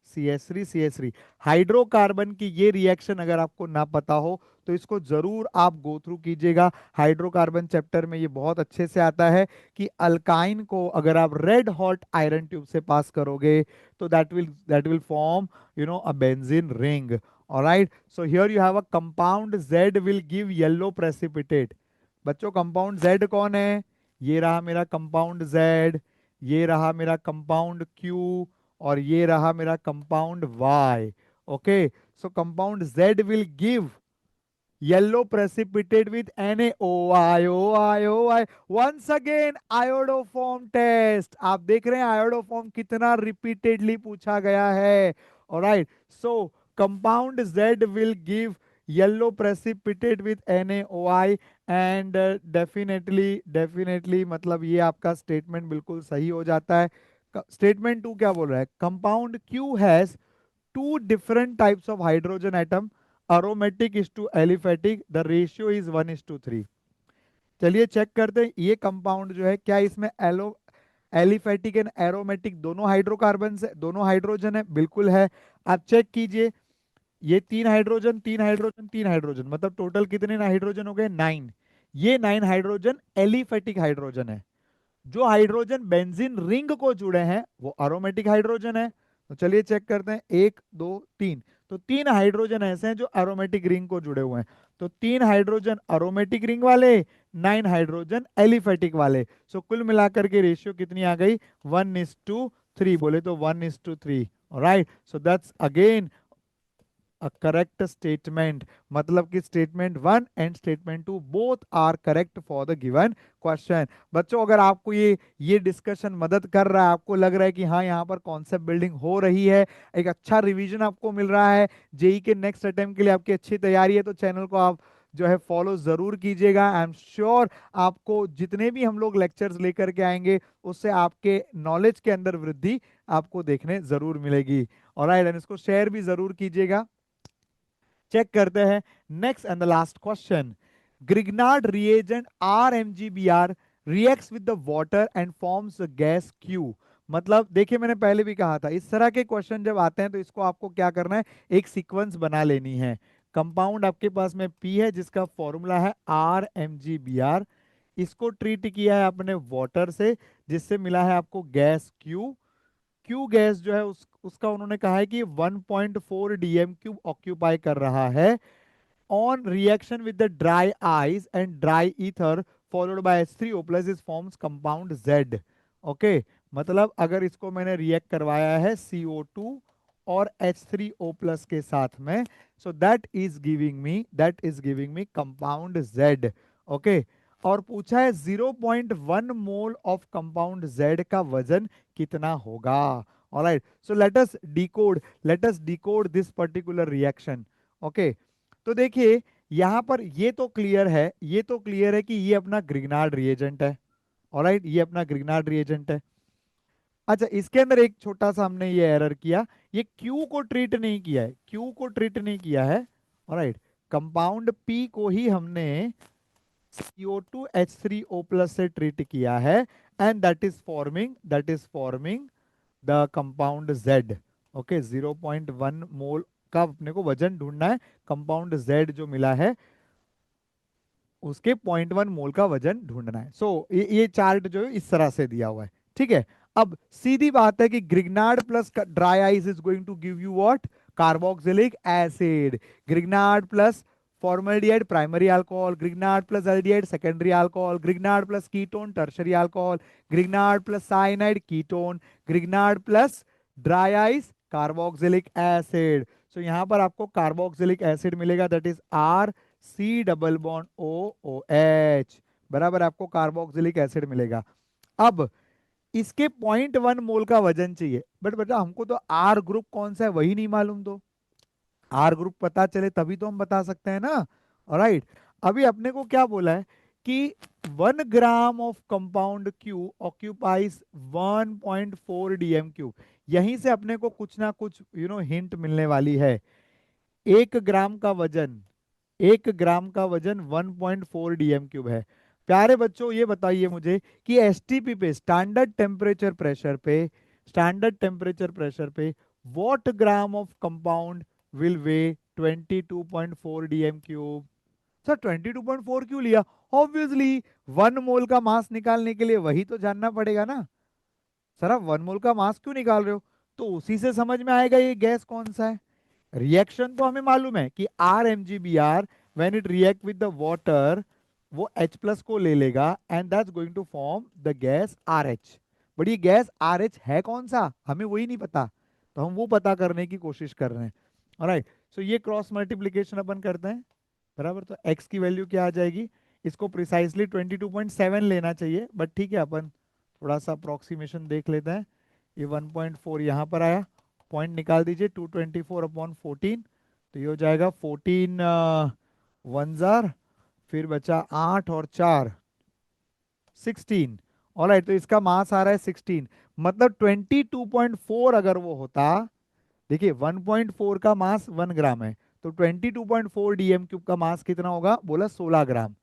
CH3 hydrocarbon की ये रिएक्शन अगर आपको ना पता हो तो इसको जरूर आप गो थ्रू कीजिएगा। हाइड्रोकार्बन चैप्टर में ये बहुत अच्छे से आता है कि अल्काइन को अगर आप रेड हॉट आयरन ट्यूब से पास करोगे तो that will form a benzene ring. Alright, so here you have a compound Z will give yellow precipitate. बच्चों, कंपाउंड Z कौन है? ये रहा मेरा कंपाउंड Z, ये रहा मेरा कंपाउंड Q, और ये रहा मेरा compound Y। Okay, so compound Z will give yellow precipitate with NaOI, OI, OI. Once again iodoform test. आप देख रहे हैं आयोडोफॉर्म कितना रिपीटेडली पूछा गया है। Alright, so compound Z will give yellow precipitate with NaOI, and definitely मतलब ये आपका स्टेटमेंट बिल्कुल सही हो जाता है। स्टेटमेंट टू क्या बोल रहा है? Compound Q has two different types of hydrogen atom, aromatic is to aliphatic, the ratio is 1:3। चलिए चेक करते हैं ये कंपाउंड जो है क्या इसमें एलो एलिफेटिक एंड एरोमेटिक दोनों हाइड्रोकार्बन से दोनों हाइड्रोजन है? बिल्कुल है। आप चेक कीजिए, ये तीन हाइड्रोजन तीन हाइड्रोजन तीन हाइड्रोजन, मतलब टोटल कितने हाइड्रोजन हो गए? 9। ये 9 हाइड्रोजन एलिफेटिक हाइड्रोजन है। जो हाइड्रोजन बेंजीन रिंग को जुड़े हैं वो एरोमेटिक हाइड्रोजन है। तो चलिए चेक करते हैं, एक दो तीन, तो तीन हाइड्रोजन ऐसे हैं जो एरोमेटिक रिंग को जुड़े हुए हैं। तो तीन हाइड्रोजन एरोमेटिक रिंग वाले, 9 हाइड्रोजन एलिफेटिक वाले। सो कुल मिलाकर के रेशियो कितनी आ गई? 1:3। बोले तो 1:3। Right, so that's again a correct statement. मतलब कि statement one and statement two both are correct for the given question. बच्चों, अगर आपको ये डिस्कशन मदद कर रहा है, आपको लग रहा है कि हाँ यहाँ पर कॉन्सेप्ट बिल्डिंग हो रही है, एक अच्छा रिवीजन आपको मिल रहा है, जेई के नेक्स्ट अटेम्प्ट के लिए आपकी अच्छी तैयारी है, तो चैनल को आप जो है फॉलो जरूर कीजिएगा। आई एम श्योर आपको जितने भी हम लोग लेक्चर्स लेकर के आएंगे उससे आपके नॉलेज के अंदर वृद्धि आपको देखने जरूर मिलेगी। और एंड इसको शेयर भी जरूर कीजिएगा। चेक करते हैं next and the last question. Grignard reagent RMgBr reacts with the water and forms the gas Q। मतलब देखिए, मैंने पहले भी कहा था इस तरह के क्वेश्चन जब आते हैं तो इसको आपको क्या करना है? एक सीक्वेंस बना लेनी है। कंपाउंड आपके पास में P है जिसका फॉर्मूला है RMgBr, इसको ट्रीट किया है आपने वाटर से जिससे मिला है आपको गैस Q। क्यू गैस जो है उसका उन्होंने कहा है कि 1.4 DM³ ऑक्यूपाई कर रहा है on reaction with the dry ice and dry ether followed by H3O plus is forms compound Z। Okay, मतलब अगर इसको मैंने रिएक्ट करवाया है CO2 और H3O प्लस के साथ में, सो that is giving me compound Z। Okay, और पूछा है 0.1 मोल ऑफ कंपाउंड Z का वजन कितना होगा। Alright, so let us decode this particular reaction. Okay, तो देखिए यहां पर ये तो क्लियर है कि ये अपना ग्रिग्नार्ड रिएजेंट है। ऑलराइट, ये अपना ग्रिग्नार्ड रिएजेंट है। अच्छा, इसके अंदर एक छोटा सा हमने ये एरर किया, ये Q को ट्रीट नहीं किया है, Q को ट्रीट नहीं किया है। ऑलराइट, कंपाउंड P को ही हमने CO2H3O प्लस से ट्रीट किया है, and that is forming the compound Z। Okay, 0.1 मोल का अपने को वजन ढूंढना है। कंपाउंड Z जो मिला है उसके 0.1 मोल का वजन ढूंढना है। सो ये चार्ट जो है इस तरह से दिया हुआ है। ठीक है। अब सीधी बात है कि Grignard plus dry ice is going to give you what, carboxylic acid. Grignard plus formaldehyde primary alcohol, grignard plus aldehyde secondary alcohol, grignard plus ketone tertiary alcohol, grignard plus cyanide ketone, grignard plus dry ice carboxylic acid. So यहाँ पर आपको carboxylic acid मिलेगा, that is R C double bond O O H, बराबर आपको carboxylic acid मिलेगा। अब इसके 0.1 मोल का वजन चाहिए, बट बेटा हमको तो आर ग्रुप कौन सा है वही नहीं मालूम, तो आर ग्रुप पता चले तभी तो हम बता सकते हैं ना। ऑलराइट, अभी अपने को क्या बोला है कि 1 gram of compound Q occupies 1.4 DM cube. यहीं से अपने को कुछ ना कुछ हिंट मिलने वाली है। 1 ग्राम का वजन, 1 ग्राम का वजन 1.4 डीएम क्यूब है। प्यारे बच्चों ये बताइए मुझे कि एसटीपी पे, स्टैंडर्ड टेम्परेचर प्रेशर पे, स्टैंडर्ड टेम्परेचर प्रेशर पे what gram of compound will way 22.4 DM cube. Sir 22.4 क्यों लिया? ऑब्वियसली 1 मोल का मास निकालने के लिए वही तो जानना पड़ेगा ना। सर आप 1 मोल का मास क्यों निकाल रहे हो? तो उसी से समझ में आएगा ये गैस कौन सा है। रिएक्शन तो हमें मालूम है कि R M G B R, when it react with the water, वो H प्लस को ले लेगा and that's going to form the gas R H. But ये गैस आर एच है कौन सा, हमें वही नहीं पता, तो हम वो पता करने की कोशिश कर रहे हैं। ऑलराइट, सो ये क्रॉस मल्टीप्लीकेशन अपन करते हैं, बराबर। तो x की वैल्यू क्या आ जाएगी, इसको प्रिसाइसली 22.7 लेना चाहिए, बट ठीक है अपन थोड़ा सा अप्रोक्सीमेशन देख लेते हैं। ये 1.4 यहाँ पर आया, पॉइंट निकाल दीजिए, 224/14, तो ये हो जाएगा 14 वन जार, फिर बचा 8 और 4 16। ऑलराइट, तो इसका मास आ रहा है 16, मतलब 22.4 अगर वो होता, देखिए 1.4 का मास 1 ग्राम है, तो 22.4 डीएम क्यूब का मास कितना होगा, बोला 16 ग्राम।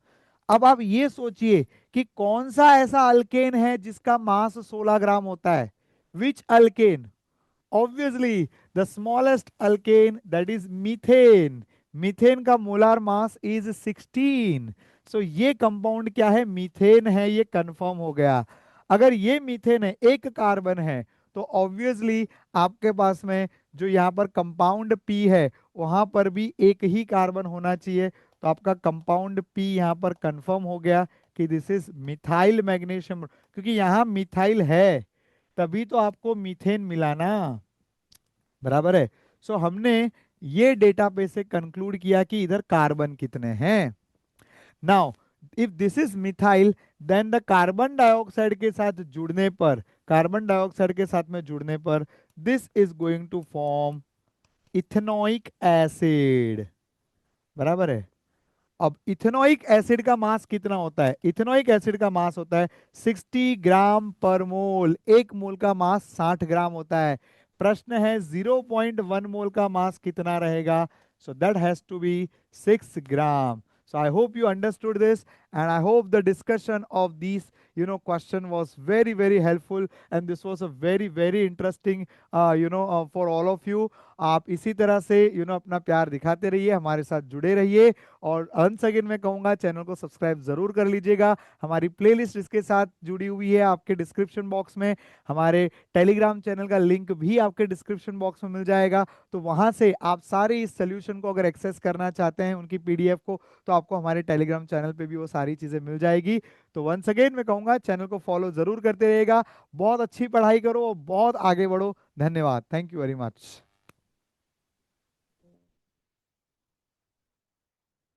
अब आप ये सोचिए कि कौन सा ऐसा अल्केन है जिसका मास 16 ग्राम होता है, which alkane? Obviously the smallest alkane, that is methane. Methane का मोलार मास इज 16। सो ये कंपाउंड क्या है, मीथेन है, ये कंफर्म हो गया। अगर ये मीथेन है, एक कार्बन है, तो ऑब्वियसली आपके पास में जो यहाँ पर कंपाउंड पी है वहां पर भी एक ही कार्बन होना चाहिए, तो आपका कंपाउंड पी यहाँ पर कंफर्म हो गया कि दिस इज मिथाइल मैग्नीशियम, क्योंकि यहाँ मिथाइल है तभी तो आपको मीथेन मिला ना, बराबर है। सो हमने ये डेटा से कंक्लूड किया कि इधर कार्बन कितने हैं। Now if this is methyl, then the carbon dioxide के साथ जुड़ने पर, कार्बन डाइऑक्साइड के साथ में जुड़ने पर this is going to form ethanoic acid, बराबर है। अब इथेनोइक एसिड का मास कितना होता है, इथेनोइक एसिड का मास होता है 60 ग्राम पर मोल, 1 मोल का मास 60 ग्राम होता है। प्रश्न है 0.1 मोल का मास कितना रहेगा, so that has to be 6 gram. So I hope you understood this, and I hope the discussion of these question was very very helpful, and this was a very very interesting for all of you. आप इसी तरह से अपना प्यार दिखाते रहिए, हमारे साथ जुड़े रहिए, और अंत सेकंड में कहूंगा चैनल को सब्सक्राइब जरूर कर लीजिएगा। हमारी प्लेलिस्ट इसके साथ जुड़ी हुई है आपके डिस्क्रिप्शन बॉक्स में, हमारे टेलीग्राम चैनल का लिंक भी आपके डिस्क्रिप्शन बॉक्स में मिल जाएगा, तो वहां से आप सारे इस सोल्यूशन को अगर एक्सेस करना चाहते हैं उनकी पीडीएफ को, तो आपको हमारे टेलीग्राम चैनल पे भी वो सारी चीजें मिल जाएगी। तो वंस अगेन मैं कहूंगा चैनल को फॉलो जरूर करते रहेगा, बहुत अच्छी पढ़ाई करो, बहुत आगे बढ़ो। धन्यवाद, थैंक यू वेरी मच।